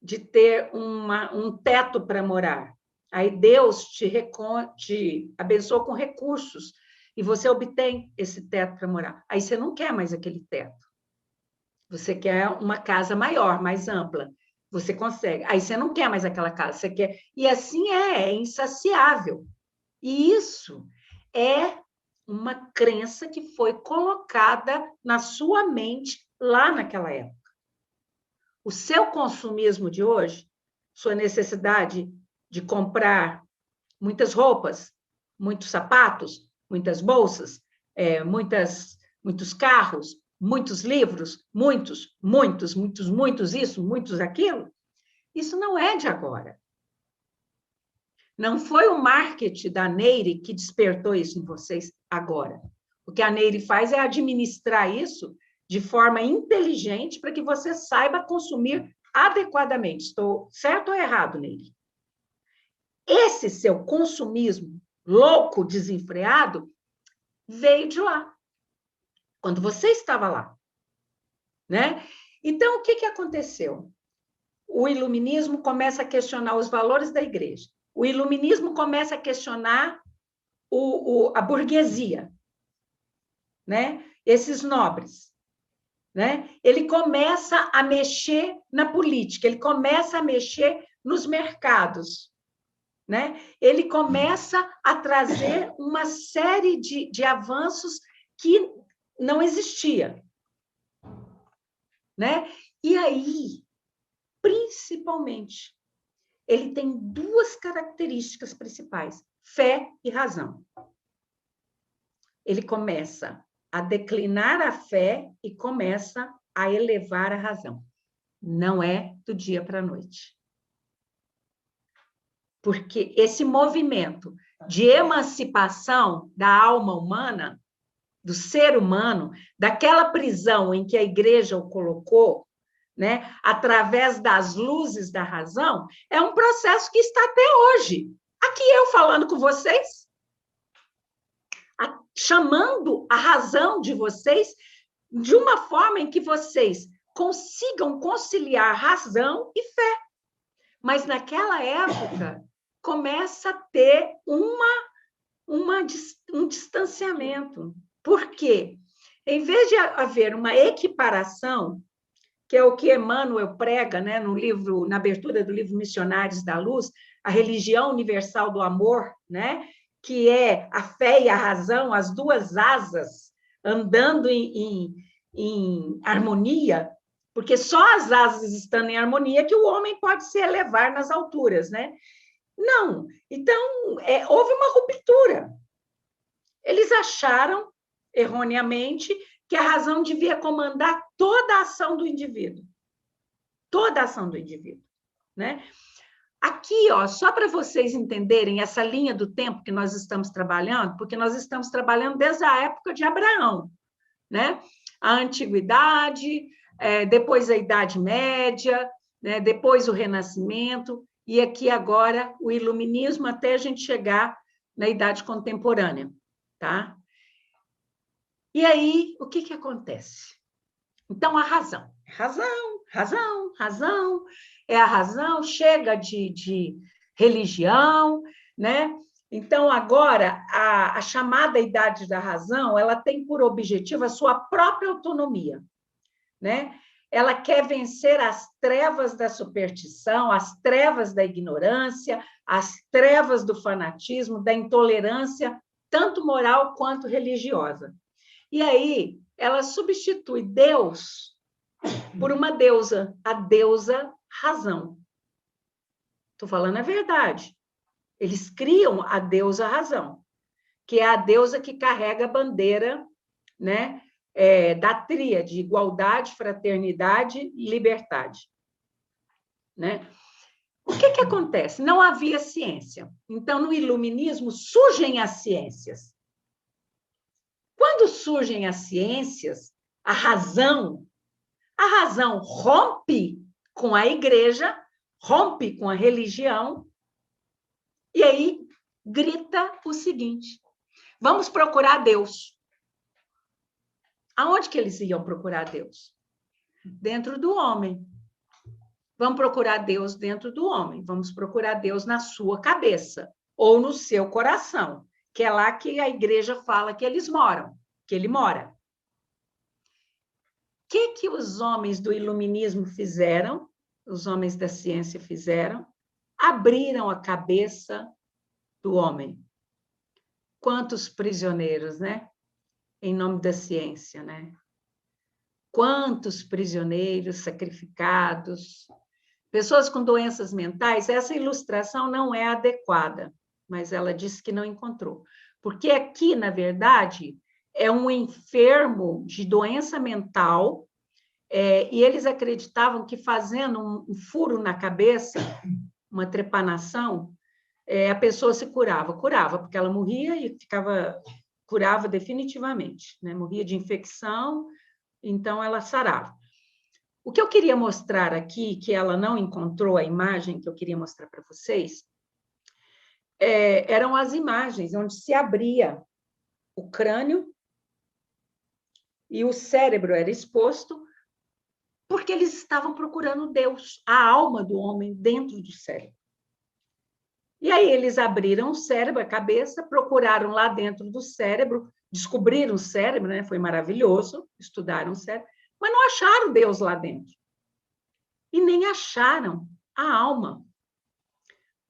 de ter um teto para morar. Aí Deus te abençoa com recursos e você obtém esse teto para morar. Aí você não quer mais aquele teto. Você quer uma casa maior, mais ampla. Você consegue. Aí você não quer mais aquela casa, você quer. E assim é insaciável. E isso é uma crença que foi colocada na sua mente lá naquela época. O seu consumismo de hoje, sua necessidade de comprar muitas roupas, muitos sapatos, muitas bolsas, muitos carros, muitos livros, muitos isso, muitos aquilo, isso não é de agora. Não foi o marketing da Neire que despertou isso em vocês agora. O que a Neire faz é administrar isso de forma inteligente para que você saiba consumir adequadamente. Estou certo ou errado, Neire? Esse seu consumismo louco, desenfreado, veio de lá, quando você estava lá, né? Então, o que aconteceu? O iluminismo começa a questionar os valores da igreja. O iluminismo começa a questionar a burguesia, né? Esses nobres, né? Ele começa a mexer na política, ele começa a mexer nos mercados, né? Ele começa a trazer uma série de avanços que não existia, né? E aí, principalmente, ele tem duas características principais: fé e razão. Ele começa a declinar a fé e começa a elevar a razão. Não é do dia para a noite. Porque esse movimento de emancipação da alma humana, do ser humano, daquela prisão em que a igreja o colocou, né, através das luzes da razão, é um processo que está até hoje. Aqui eu falando com vocês, chamando a razão de vocês de uma forma em que vocês consigam conciliar razão e fé. Mas naquela época começa a ter um distanciamento. Por quê? Em vez de haver uma equiparação, que é o que Emmanuel prega, né, no livro, na abertura do livro Missionários da Luz, a religião universal do amor, né, que é a fé e a razão, as duas asas andando em harmonia, porque só as asas estando em harmonia que o homem pode se elevar nas alturas, né? Não. Então, houve uma ruptura. Eles acharam, erroneamente, que a razão devia comandar toda a ação do indivíduo. Toda a ação do indivíduo, né? Aqui, ó, só para vocês entenderem essa linha do tempo que nós estamos trabalhando, porque nós estamos trabalhando desde a época de Abraão, né? A antiguidade, depois a Idade Média, né? Depois o Renascimento, e aqui agora o Iluminismo, até a gente chegar na idade contemporânea, tá? E aí, o que acontece? Então, a razão, é a razão, chega de religião, né? Então, agora, a chamada idade da razão, ela tem por objetivo a sua própria autonomia, né? Ela quer vencer as trevas da superstição, as trevas da ignorância, as trevas do fanatismo, da intolerância, tanto moral quanto religiosa. E aí, ela substitui Deus por uma deusa, a deusa razão. Estou falando a verdade. Eles criam a deusa razão, que é a deusa que carrega a bandeira, né, da tríade, igualdade, fraternidade e liberdade. Né? O que acontece? Não havia ciência. Então, no iluminismo, surgem as ciências. Quando surgem as ciências, a razão rompe com a igreja, rompe com a religião, e aí grita o seguinte: vamos procurar Deus. Aonde que eles iam procurar Deus? Dentro do homem. Vamos procurar Deus dentro do homem, vamos procurar Deus na sua cabeça, ou no seu coração, que é lá que a igreja fala que eles moram, que ele mora. O que os homens do iluminismo fizeram? Os homens da ciência fizeram? Abriram a cabeça do homem. Quantos prisioneiros, né? Em nome da ciência, né? Quantos prisioneiros sacrificados, pessoas com doenças mentais. Essa ilustração não é adequada, mas ela disse que não encontrou. Porque aqui, na verdade, é um enfermo de doença mental, e eles acreditavam que fazendo um furo na cabeça, uma trepanação, a pessoa se curava, porque ela morria e curava definitivamente, né? Morria de infecção, então ela sarava. O que eu queria mostrar aqui, que ela não encontrou a imagem que eu queria mostrar para vocês, eram as imagens onde se abria o crânio e o cérebro era exposto, porque eles estavam procurando Deus, a alma do homem dentro do cérebro. E aí eles abriram o cérebro, a cabeça, procuraram lá dentro do cérebro, descobriram o cérebro, né? Foi maravilhoso, estudaram o cérebro, mas não acharam Deus lá dentro. E nem acharam a alma.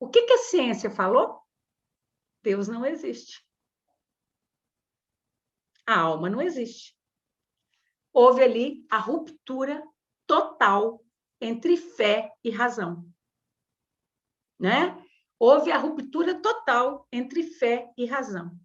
O que a ciência falou? Deus não existe. A alma não existe. Houve ali a ruptura total entre fé e razão. Né? Houve a ruptura total entre fé e razão.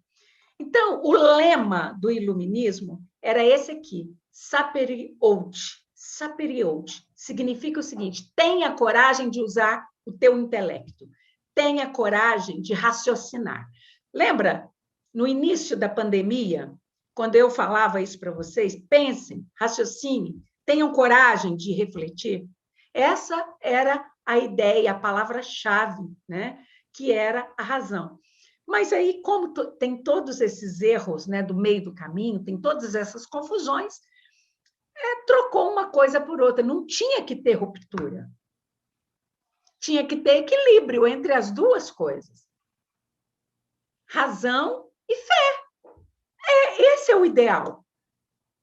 Então, o lema do iluminismo era esse aqui: sapere aude. Sapere aude significa o seguinte: tenha coragem de usar o teu intelecto, tenha coragem de raciocinar. Lembra, no início da pandemia, quando eu falava isso para vocês, pensem, raciocinem, tenham coragem de refletir? Essa era a ideia, a palavra-chave, né? Que era a razão. Mas aí, como tem todos esses erros, né, do meio do caminho, tem todas essas confusões, trocou uma coisa por outra. Não tinha que ter ruptura. Tinha que ter equilíbrio entre as duas coisas. Razão e fé. Esse é o ideal.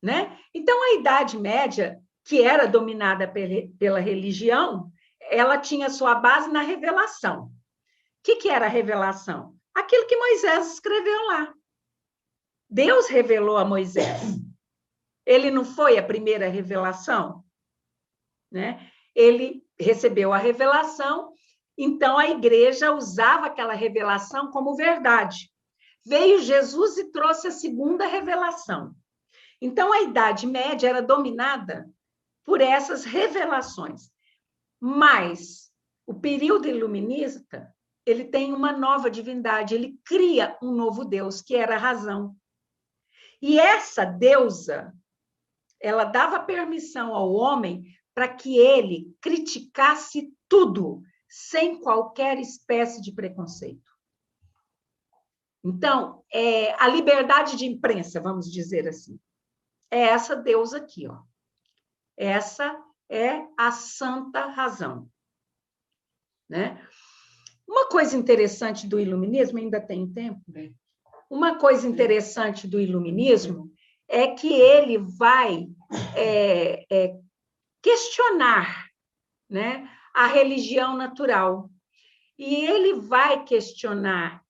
Né? Então, a Idade Média, que era dominada pela religião, ela tinha sua base na revelação. O que era a revelação? Aquilo que Moisés escreveu lá. Deus revelou a Moisés. Ele não foi a primeira revelação? Né? Ele recebeu a revelação, então a igreja usava aquela revelação como verdade. Veio Jesus e trouxe a segunda revelação. Então, a Idade Média era dominada por essas revelações. Mas o período iluminista, ele tem uma nova divindade, ele cria um novo Deus, que era a razão. E essa deusa, ela dava permissão ao homem para que ele criticasse tudo, sem qualquer espécie de preconceito. Então, a liberdade de imprensa, vamos dizer assim, é essa deusa aqui, ó. Essa é a santa razão, né? Uma coisa interessante do iluminismo, ainda tem tempo, né? Uma coisa interessante do iluminismo é que ele vai questionar, né, a religião natural. E ele vai questionar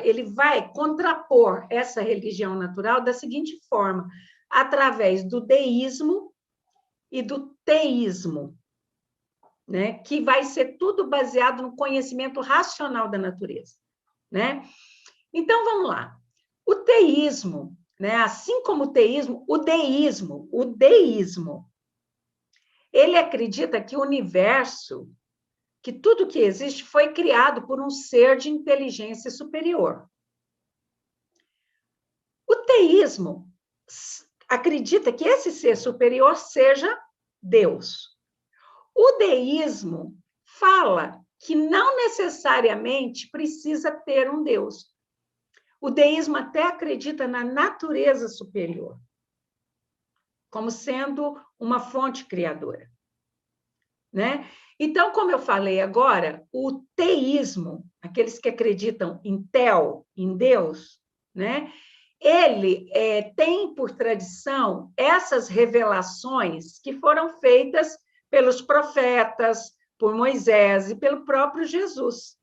ele vai contrapor essa religião natural da seguinte forma, através do deísmo e do teísmo, né? Que vai ser tudo baseado no conhecimento racional da natureza, né? Então, vamos lá. O teísmo, né? Assim como o teísmo, o deísmo, ele acredita que o universo, que tudo que existe foi criado por um ser de inteligência superior. O teísmo acredita que esse ser superior seja Deus. O deísmo fala que não necessariamente precisa ter um Deus. O deísmo até acredita na natureza superior, como sendo uma fonte criadora, né? Então, como eu falei agora, o teísmo, aqueles que acreditam em Tel, em Deus, né? Ele tem por tradição essas revelações que foram feitas pelos profetas, por Moisés e pelo próprio Jesus.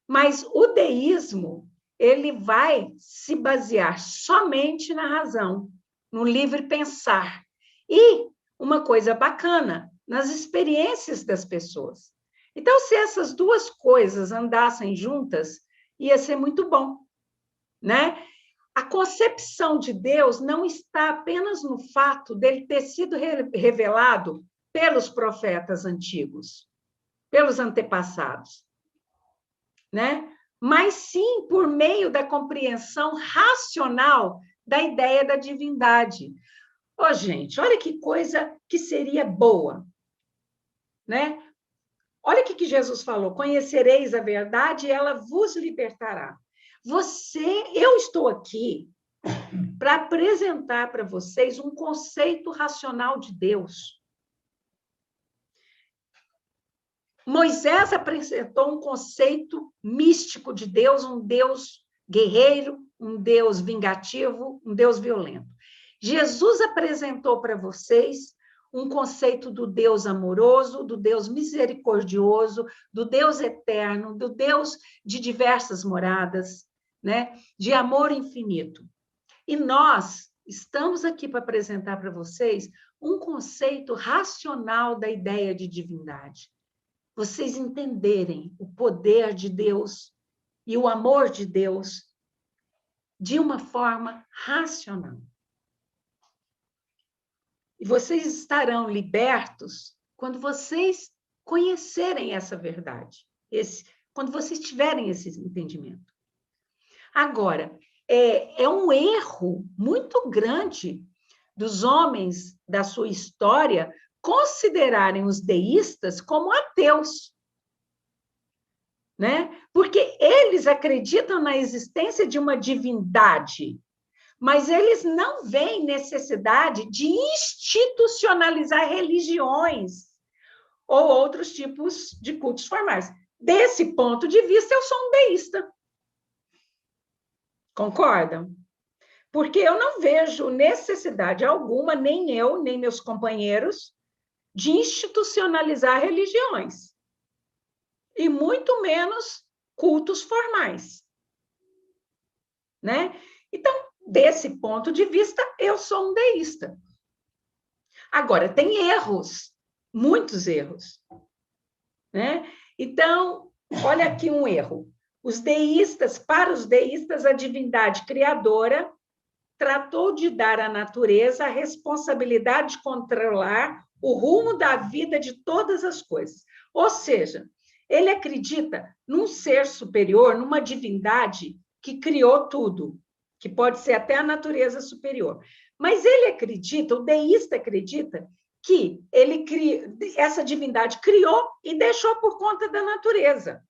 Mas o deísmo, ele vai se basear somente na razão, no livre pensar. E uma coisa bacana, nas experiências das pessoas. Então, se essas duas coisas andassem juntas, ia ser muito bom, né? A concepção de Deus não está apenas no fato dele ter sido revelado pelos profetas antigos, pelos antepassados, né? Mas sim por meio da compreensão racional da ideia da divindade. Ô, gente, olha que coisa que seria boa, né? Olha o que Jesus falou: conhecereis a verdade e ela vos libertará. Eu estou aqui para apresentar para vocês um conceito racional de Deus. Moisés apresentou um conceito místico de Deus, um Deus guerreiro, um Deus vingativo, um Deus violento. Jesus apresentou para vocês um conceito do Deus amoroso, do Deus misericordioso, do Deus eterno, do Deus de diversas moradas, né? De amor infinito. E nós estamos aqui para apresentar para vocês um conceito racional da ideia de divindade. Vocês entenderem o poder de Deus e o amor de Deus de uma forma racional. E vocês estarão libertos quando vocês conhecerem essa verdade, quando vocês tiverem esse entendimento. Agora, é um erro muito grande dos homens da sua história considerarem os deístas como ateus, né? Porque eles acreditam na existência de uma divindade, mas eles não veem necessidade de institucionalizar religiões ou outros tipos de cultos formais. Desse ponto de vista, eu sou um deísta. Concordam? Porque eu não vejo necessidade alguma, nem eu, nem meus companheiros, de institucionalizar religiões. E muito menos cultos formais. Né? Então, desse ponto de vista, eu sou um deísta. Agora, tem erros, muitos erros. Né? Então, olha aqui um erro. Para os deístas, a divindade criadora tratou de dar à natureza a responsabilidade de controlar o rumo da vida de todas as coisas. Ou seja, ele acredita num ser superior, numa divindade que criou tudo, que pode ser até a natureza superior. Mas ele acredita, o deísta acredita, que essa divindade criou e deixou por conta da natureza.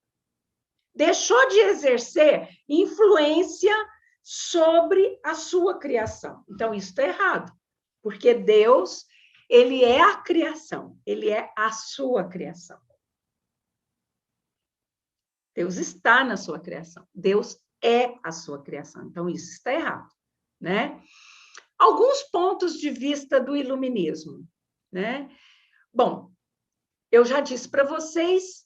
deixou de exercer influência sobre a sua criação. Então, isso está errado, porque Deus, ele é a criação, ele é a sua criação. Deus está na sua criação, Deus é a sua criação. Então, isso está errado, né? Alguns pontos de vista do iluminismo, né? Bom, eu já disse para vocês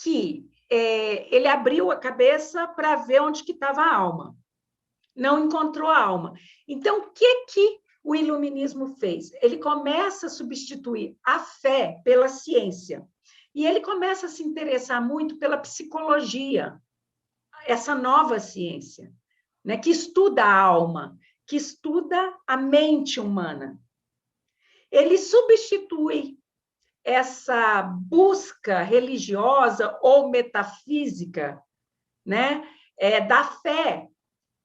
que ele abriu a cabeça para ver onde que estava a alma. Não encontrou a alma. Então, o que o iluminismo fez? Ele começa a substituir a fé pela ciência. E ele começa a se interessar muito pela psicologia, essa nova ciência, né, que estuda a alma, que estuda a mente humana. Ele substitui essa busca religiosa ou metafísica, né, da fé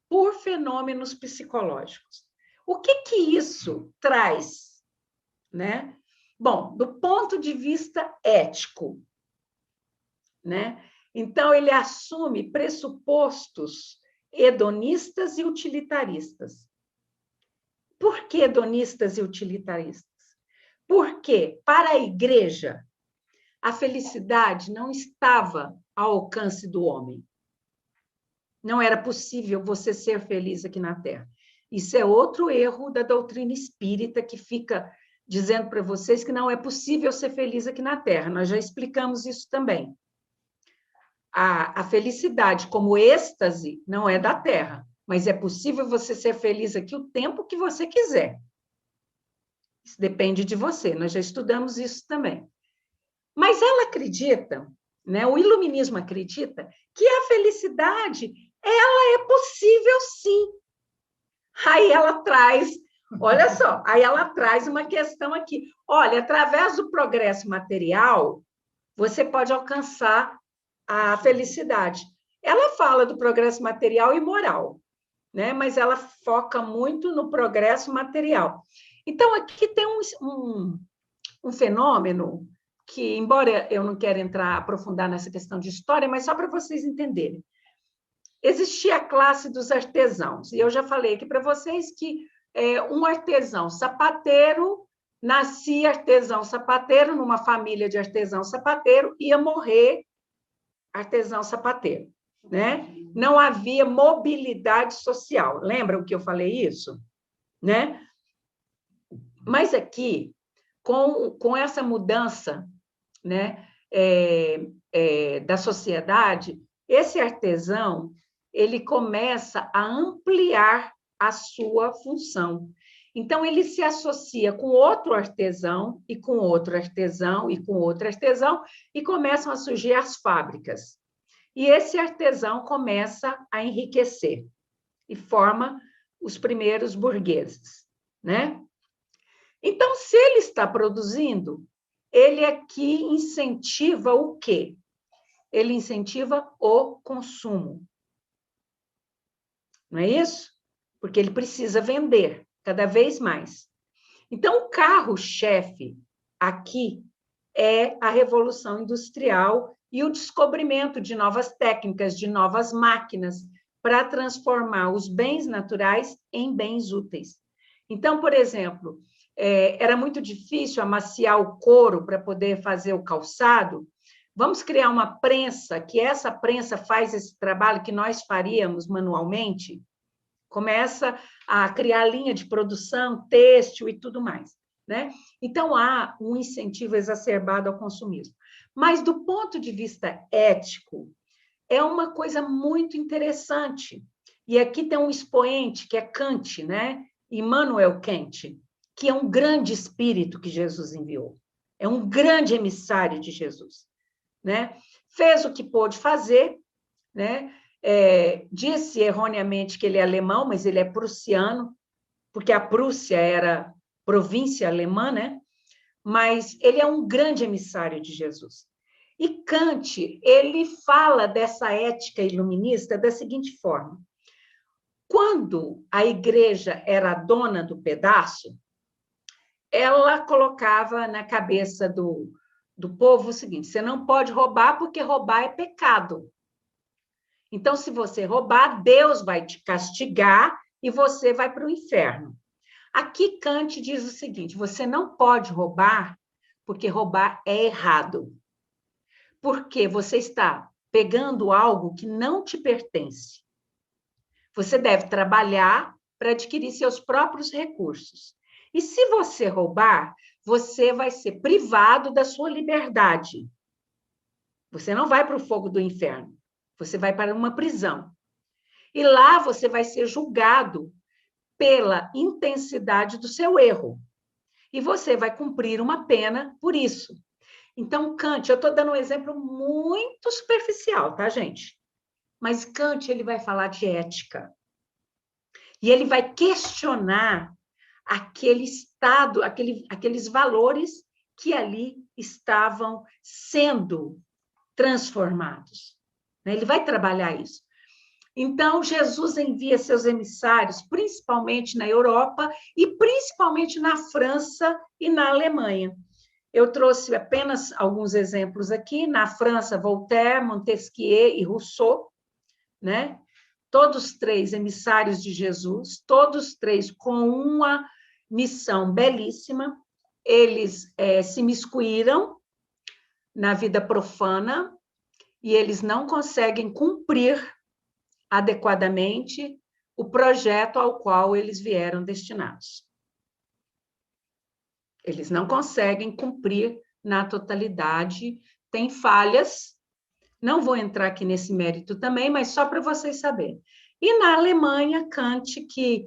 por fenômenos psicológicos. O que isso traz, né? Bom, do ponto de vista ético, né? Então, ele assume pressupostos hedonistas e utilitaristas. Por que hedonistas e utilitaristas? Porque, para a igreja, a felicidade não estava ao alcance do homem. Não era possível você ser feliz aqui na Terra. Isso é outro erro da doutrina espírita, que fica dizendo para vocês que não é possível ser feliz aqui na Terra. Nós já explicamos isso também. A felicidade como êxtase não é da Terra, mas é possível você ser feliz aqui o tempo que você quiser. Isso depende de você, nós já estudamos isso também. Mas ela acredita, né, o iluminismo acredita, que a felicidade, ela é possível sim. Aí ela traz, olha só, aí ela traz uma questão aqui. Olha, através do progresso material, você pode alcançar a felicidade. Ela fala do progresso material e moral, né? Mas ela foca muito no progresso material. Então, aqui tem um fenômeno que, embora eu não quero aprofundar nessa questão de história, mas só para vocês entenderem. Existia a classe dos artesãos, e eu já falei aqui para vocês que um artesão sapateiro, nascia artesão sapateiro, numa família de artesão sapateiro, ia morrer artesão sapateiro, né? Não havia mobilidade social. Lembram que eu falei isso? Né? Mas aqui, com essa mudança, né, da sociedade, esse artesão ele começa a ampliar a sua função. Então, ele se associa com outro artesão, e com outro artesão, e com outro artesão, e começam a surgir as fábricas. E esse artesão começa a enriquecer, e forma os primeiros burgueses, né? Então, se ele está produzindo, ele aqui incentiva o quê? Ele incentiva o consumo. Não é isso? Porque ele precisa vender cada vez mais. Então, o carro-chefe aqui é a Revolução Industrial e o descobrimento de novas técnicas, de novas máquinas, para transformar os bens naturais em bens úteis. Então, por exemplo, era muito difícil amaciar o couro para poder fazer o calçado. Vamos criar uma prensa, que essa prensa faz esse trabalho que nós faríamos manualmente? Começa a criar linha de produção, têxtil e tudo mais, né? Então, há um incentivo exacerbado ao consumismo. Mas, do ponto de vista ético, é uma coisa muito interessante. E aqui tem um expoente, que é Kant, né? Immanuel Kant, que é um grande espírito que Jesus enviou. É um grande emissário de Jesus, né? Fez o que pôde fazer, né? Disse erroneamente que ele é alemão, mas ele é prussiano, porque a Prússia era província alemã, né? Mas ele é um grande emissário de Jesus. E Kant, ele fala dessa ética iluminista da seguinte forma: quando a igreja era a dona do pedaço, ela colocava na cabeça do povo o seguinte: você não pode roubar porque roubar é pecado. Então, se você roubar, Deus vai te castigar e você vai para o inferno. Aqui Kant diz o seguinte: você não pode roubar, porque roubar é errado. Porque você está pegando algo que não te pertence. Você deve trabalhar para adquirir seus próprios recursos. E se você roubar, você vai ser privado da sua liberdade. Você não vai para o fogo do inferno. Você vai para uma prisão. E lá você vai ser julgado pela intensidade do seu erro. E você vai cumprir uma pena por isso. Então, Kant, eu estou dando um exemplo muito superficial, tá, gente? Mas Kant, ele vai falar de ética. E ele vai questionar aquele estado, aqueles valores que ali estavam sendo transformados. Ele vai trabalhar isso. Então, Jesus envia seus emissários, principalmente na Europa e principalmente na França e na Alemanha. Eu trouxe apenas alguns exemplos aqui. Na França, Voltaire, Montesquieu e Rousseau, né? Todos três emissários de Jesus, todos três com uma missão belíssima. Eles se miscuíram na vida profana e eles não conseguem cumprir adequadamente o projeto ao qual eles vieram destinados. Eles não conseguem cumprir na totalidade, tem falhas, não vou entrar aqui nesse mérito também, mas só para vocês saberem. E na Alemanha, Kant, que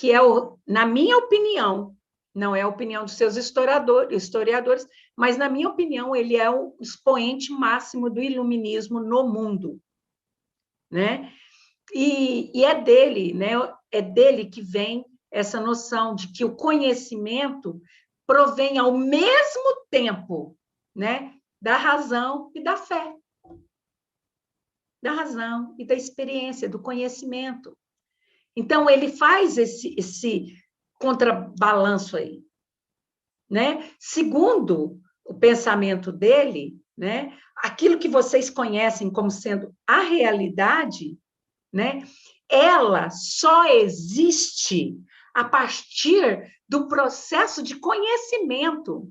é, na minha opinião, não é a opinião dos seus historiadores, mas, na minha opinião, ele é o expoente máximo do iluminismo no mundo, né? E é dele, né? É dele que vem essa noção de que o conhecimento provém ao mesmo tempo, né, da razão e da fé. Da razão e da experiência, do conhecimento. Então, ele faz esse contrabalanço aí, né? Segundo o pensamento dele, né, aquilo que vocês conhecem como sendo a realidade, né, ela só existe a partir do processo de conhecimento.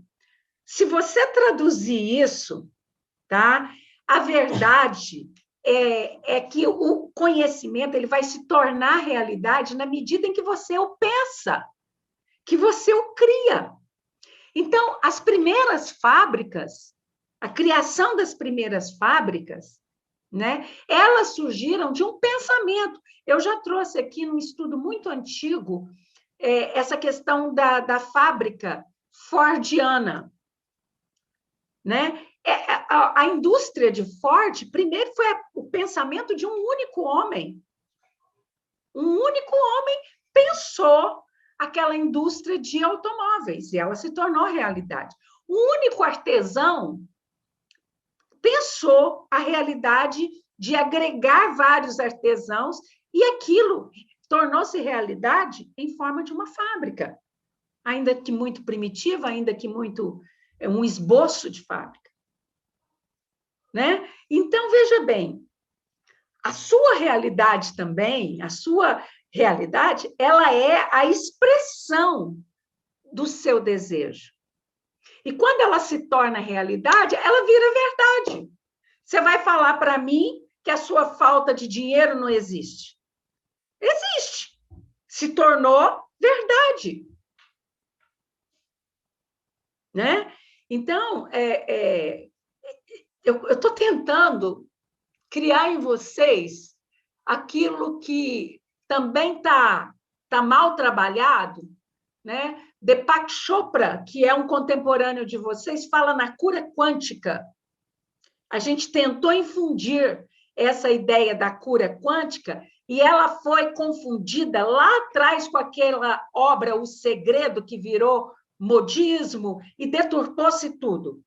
Se você traduzir isso, tá? A verdade é que o conhecimento ele vai se tornar realidade na medida em que você o pensa, que você o cria. Então, as primeiras fábricas, a criação das primeiras fábricas, né, elas surgiram de um pensamento. Eu já trouxe aqui num estudo muito antigo essa questão da fábrica fordiana, né? A indústria de Ford, primeiro, foi o pensamento de um único homem. Um único homem pensou aquela indústria de automóveis e ela se tornou realidade. Um único artesão pensou a realidade de agregar vários artesãos e aquilo tornou-se realidade em forma de uma fábrica, ainda que muito primitiva, ainda que muito um esboço de fábrica. Né? Então, veja bem, a sua realidade também, a sua realidade, ela é a expressão do seu desejo. E quando ela se torna realidade, ela vira verdade. Você vai falar para mim que a sua falta de dinheiro não existe. Existe. Se tornou verdade. Né? Então, eu estou tentando criar em vocês aquilo que também está mal trabalhado, né? Deepak Chopra, que é um contemporâneo de vocês, fala na cura quântica. A gente tentou infundir essa ideia da cura quântica e ela foi confundida lá atrás com aquela obra O Segredo, que virou modismo e deturpou-se tudo.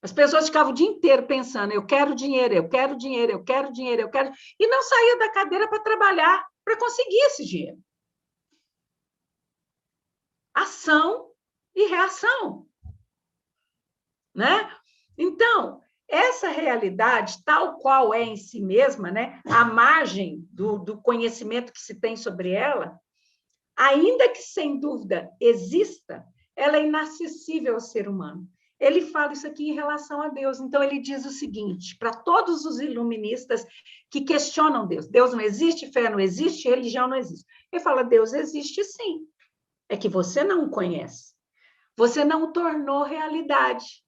As pessoas ficavam o dia inteiro pensando, eu quero dinheiro, eu quero dinheiro, eu quero dinheiro, eu quero... E não saía da cadeira para trabalhar, para conseguir esse dinheiro. Ação e reação. Né? Então, essa realidade, tal qual é em si mesma, né, à margem do conhecimento que se tem sobre ela, ainda que sem dúvida exista, ela é inacessível ao ser humano. Ele fala isso aqui em relação a Deus. Então, ele diz o seguinte, para todos os iluministas que questionam Deus: Deus não existe, fé não existe, religião não existe. Ele fala: Deus existe sim, é que você não o conhece, você não o tornou realidade.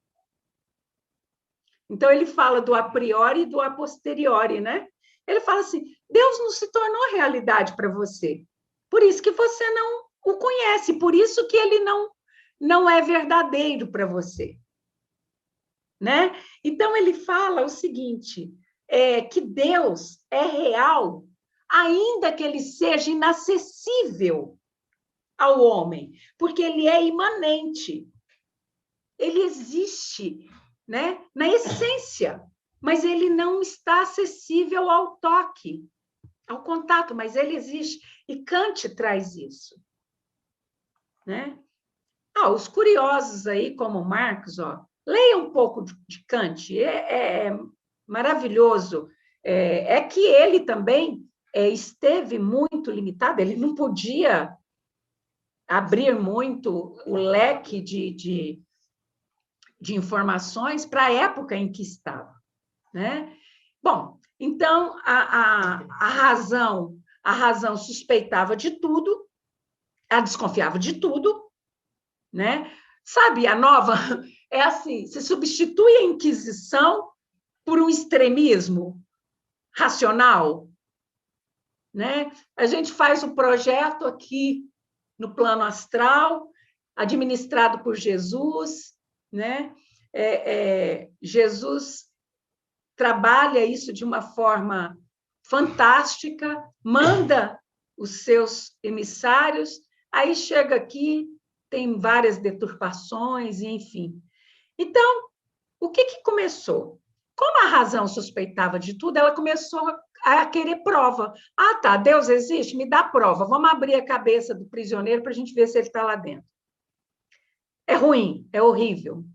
Então, ele fala do a priori e do a posteriori, né? Ele fala assim: Deus não se tornou realidade para você, por isso que você não o conhece, por isso que ele não é verdadeiro para você, né? Então, ele fala o seguinte, que Deus é real, ainda que ele seja inacessível ao homem, porque ele é imanente, ele existe, né, na essência, mas ele não está acessível ao toque, ao contato, mas ele existe. E Kant traz isso, né? Os curiosos aí, como Marx, leiam um pouco de Kant, é maravilhoso. É que ele também esteve muito limitado, ele não podia abrir muito o leque de informações para a época em que estava, né? Bom, então a razão suspeitava de tudo, ela desconfiava de tudo, né? Sabe, a nova é assim, se substitui a Inquisição por um extremismo racional, né? A gente faz um projeto aqui no plano astral, administrado por Jesus, né? Jesus trabalha isso de uma forma fantástica, manda os seus emissários, aí chega aqui, tem várias deturpações, enfim. Então, o que começou? Como a razão suspeitava de tudo, ela começou a querer prova. Ah, tá, Deus existe? Me dá prova. Vamos abrir a cabeça do prisioneiro para a gente ver se ele está lá dentro. É ruim, é horrível,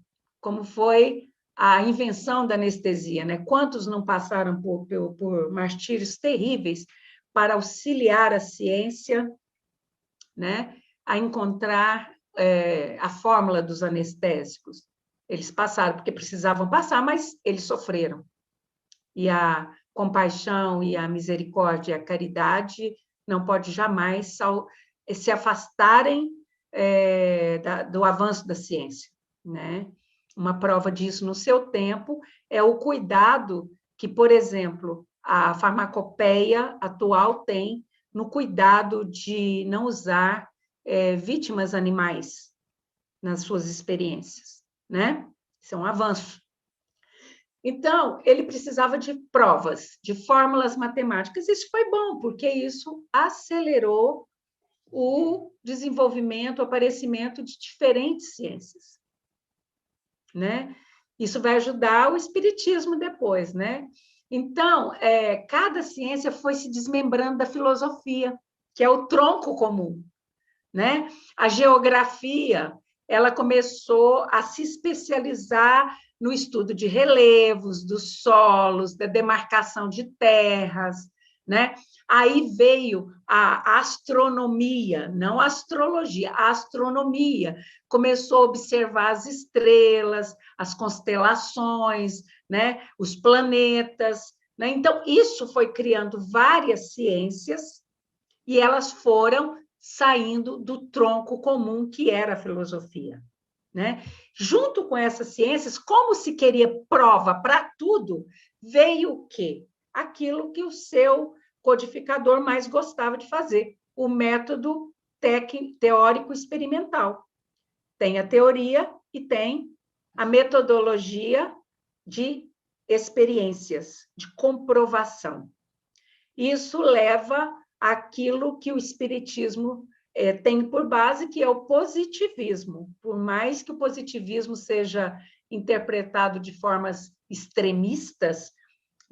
como foi a invenção da anestesia, né? Quantos não passaram por martírios terríveis para auxiliar a ciência, né, a encontrar a fórmula dos anestésicos? Eles passaram porque precisavam passar, mas eles sofreram. E a compaixão e a misericórdia e a caridade não pode jamais se afastarem do avanço da ciência, né? Uma prova disso no seu tempo é o cuidado que, por exemplo, a farmacopeia atual tem no cuidado de não usar vítimas animais nas suas experiências, né? Isso é um avanço. Então, ele precisava de provas, de fórmulas matemáticas. Isso foi bom, porque isso acelerou o desenvolvimento, o aparecimento de diferentes ciências, né? Isso vai ajudar o espiritismo depois, né? Então, cada ciência foi se desmembrando da filosofia, que é o tronco comum, né? A geografia, ela começou a se especializar no estudo de relevos, dos solos, da demarcação de terras, né? Aí veio a astronomia, não a astrologia, a astronomia. Começou a observar as estrelas, as constelações, né? Os planetas, né? Então, isso foi criando várias ciências e elas foram saindo do tronco comum que era a filosofia, né? Junto com essas ciências, como se queria prova para tudo, veio o quê? Aquilo que o seu codificador mais gostava de fazer, o método teórico experimental. Tem a teoria e tem a metodologia de experiências, de comprovação. Isso leva àquilo que o espiritismo tem por base, que é o positivismo. Por mais que o positivismo seja interpretado de formas extremistas,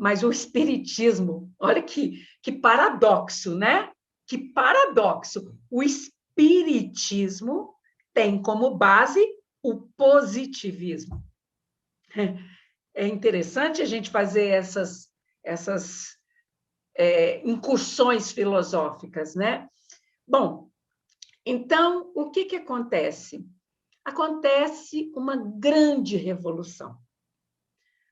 mas o espiritismo, olha que paradoxo, né? Que paradoxo! O espiritismo tem como base o positivismo. é interessante a gente fazer essas incursões filosóficas, né? Bom, então, o que acontece? Acontece uma grande revolução.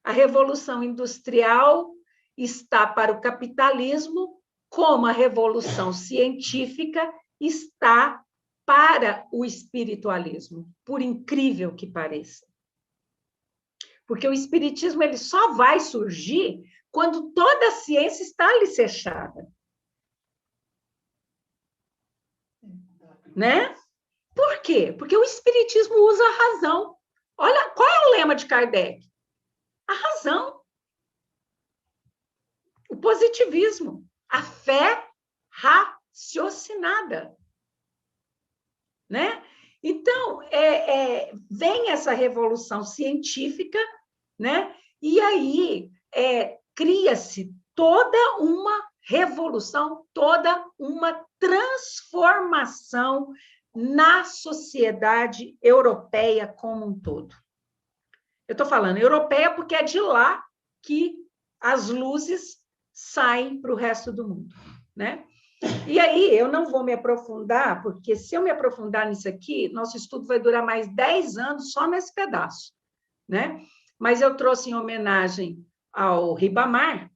A revolução industrial está para o capitalismo, como a revolução científica está para o espiritualismo, por incrível que pareça. Porque o espiritismo ele só vai surgir quando toda a ciência está alicerçada. Né? Por quê? Porque o espiritismo usa a razão. Olha, qual é o lema de Kardec? A razão. O positivismo. A fé raciocinada. Né? Então, vem essa revolução científica, né? E aí cria-se toda uma revolução, toda uma transformação na sociedade europeia como um todo. Eu estou falando europeia porque é de lá que as luzes saem para o resto do mundo, né? E aí, eu não vou me aprofundar, porque se eu me aprofundar nisso aqui, nosso estudo vai durar mais 10 anos só nesse pedaço, né? Mas eu trouxe em homenagem ao Ribamar,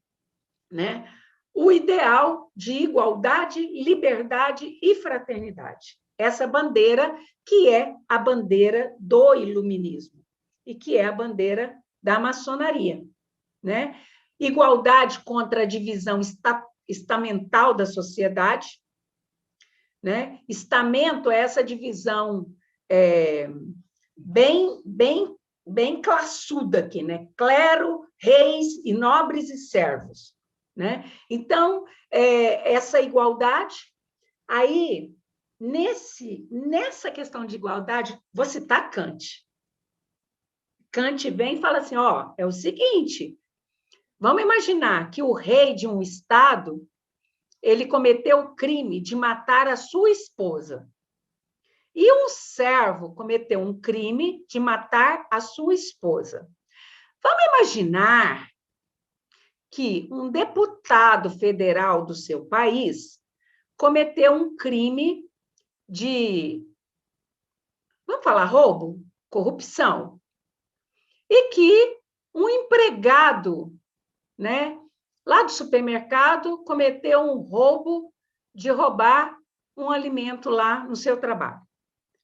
né, o ideal de igualdade, liberdade e fraternidade. Essa bandeira que é a bandeira do iluminismo e que é a bandeira da maçonaria, né? Igualdade contra a divisão estamental da sociedade, né? Estamento é essa divisão bem classuda aqui, né? Clero, reis e nobres e servos, né? Então, essa igualdade, aí, nessa questão de igualdade, vou citar Kant. Kant vem e fala assim, ó, é o seguinte, vamos imaginar que o rei de um estado, ele cometeu o crime de matar a sua esposa. E um servo cometeu um crime de matar a sua esposa. Vamos imaginar que um deputado federal do seu país cometeu um crime de, vamos falar roubo? Corrupção. E que um empregado, né, lá do supermercado cometeu um roubo de roubar um alimento lá no seu trabalho.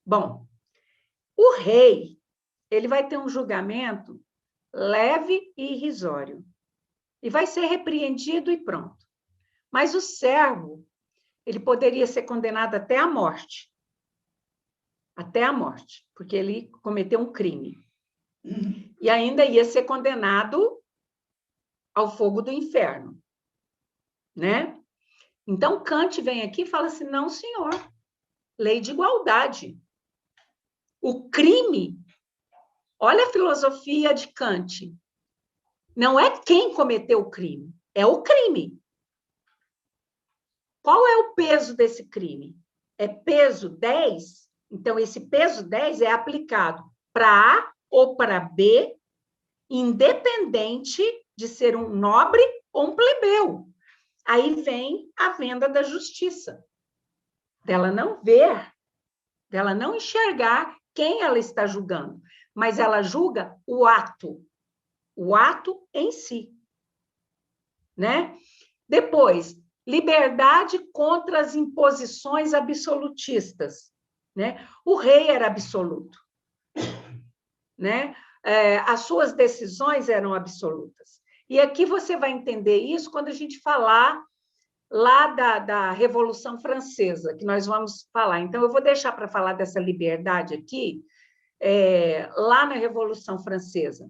Bom, o rei, ele vai ter um julgamento leve e irrisório. E vai ser repreendido e pronto. Mas o servo, ele poderia ser condenado até a morte. Até a morte, porque ele cometeu um crime. E ainda ia ser condenado ao fogo do inferno. Né? Então, Kant vem aqui e fala assim, não, senhor, lei de igualdade. O crime, olha a filosofia de Kant, não é quem cometeu o crime, é o crime. Qual é o peso desse crime? É peso 10? Então, esse peso 10 é aplicado para A ou para B, independente de ser um nobre ou um plebeu. Aí vem a venda da justiça, dela não ver, dela não enxergar quem ela está julgando, mas ela julga o ato em si, né? Depois, liberdade contra as imposições absolutistas, né? O rei era absoluto, né? As suas decisões eram absolutas. E aqui você vai entender isso quando a gente falar lá da Revolução Francesa, que nós vamos falar. Então, eu vou deixar para falar dessa liberdade aqui, lá na Revolução Francesa.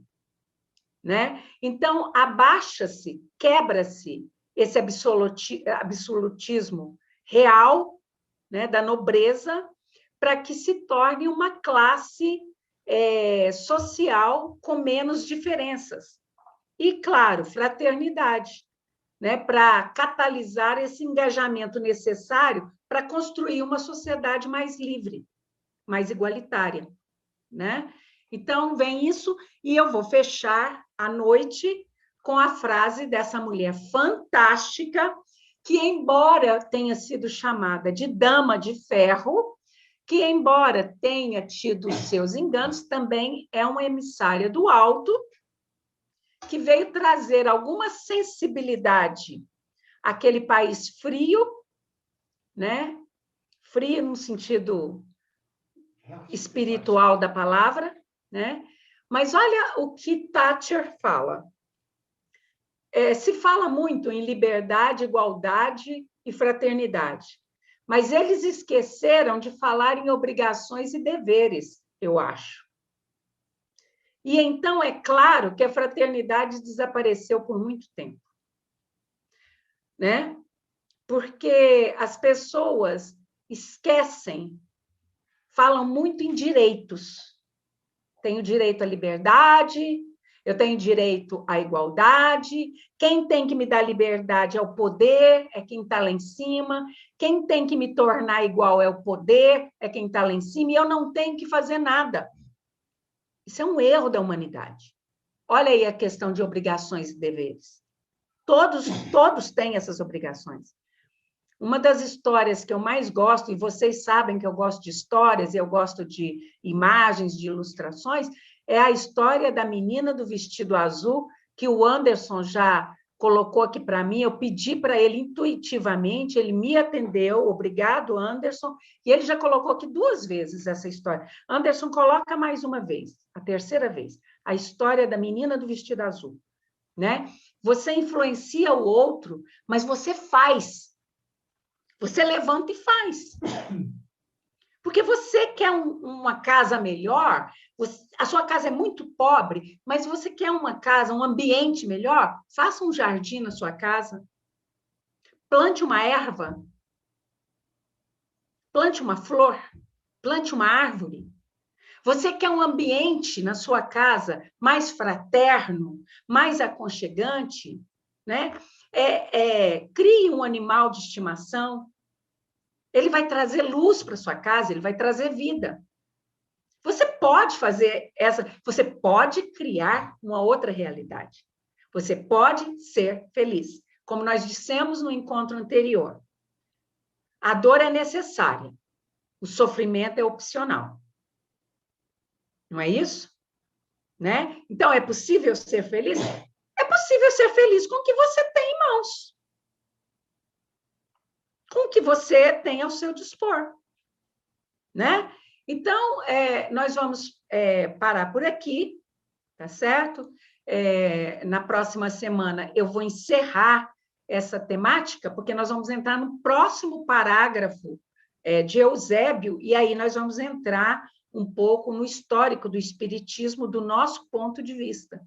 Né? Então, abaixa-se, quebra-se esse absolutismo real, né, da nobreza, para que se torne uma classe social com menos diferenças. E, claro, fraternidade, né, para catalisar esse engajamento necessário para construir uma sociedade mais livre, mais igualitária. Né? Então, vem isso, e eu vou fechar à noite com a frase dessa mulher fantástica, que, embora tenha sido chamada de Dama de Ferro, que, embora tenha tido seus enganos, também é uma emissária do alto, que veio trazer alguma sensibilidade àquele país frio, né? Frio no sentido espiritual da palavra, né? Mas olha o que Thatcher fala. Se fala muito em liberdade, igualdade e fraternidade, mas eles esqueceram de falar em obrigações e deveres, eu acho. E então é claro que a fraternidade desapareceu por muito tempo, né? Porque as pessoas esquecem, falam muito em direitos. Tenho direito à liberdade, eu tenho direito à igualdade, quem tem que me dar liberdade é o poder, é quem está lá em cima, quem tem que me tornar igual é o poder, é quem está lá em cima, e eu não tenho que fazer nada. Isso é um erro da humanidade. Olha aí a questão de obrigações e deveres. Todos têm essas obrigações. Uma das histórias que eu mais gosto, e vocês sabem que eu gosto de histórias, eu gosto de imagens, de ilustrações, é a história da menina do vestido azul, que o Anderson já colocou aqui para mim, eu pedi para ele intuitivamente, ele me atendeu, obrigado, Anderson, e ele já colocou aqui 2 vezes essa história. Anderson, coloca mais uma vez, a terceira vez, a história da menina do vestido azul, né? Você influencia o outro, mas você faz. Você levanta e faz. Porque você quer uma casa melhor, a sua casa é muito pobre, mas você quer uma casa, um ambiente melhor, faça um jardim na sua casa, plante uma erva, plante uma flor, plante uma árvore. Você quer um ambiente na sua casa mais fraterno, mais aconchegante, né? Crie um animal de estimação. Ele vai trazer luz para sua casa, ele vai trazer vida. Você pode fazer você pode criar uma outra realidade. Você pode ser feliz. Como nós dissemos no encontro anterior, a dor é necessária, o sofrimento é opcional. Não é isso? Né? Então, é possível ser feliz? É possível ser feliz com o que você tem em mãos. Com o que você tem ao seu dispor. Né? Então, nós vamos parar por aqui, tá certo? Na próxima semana eu vou encerrar essa temática, porque nós vamos entrar no próximo parágrafo de Eusébio, e aí nós vamos entrar um pouco no histórico do espiritismo do nosso ponto de vista.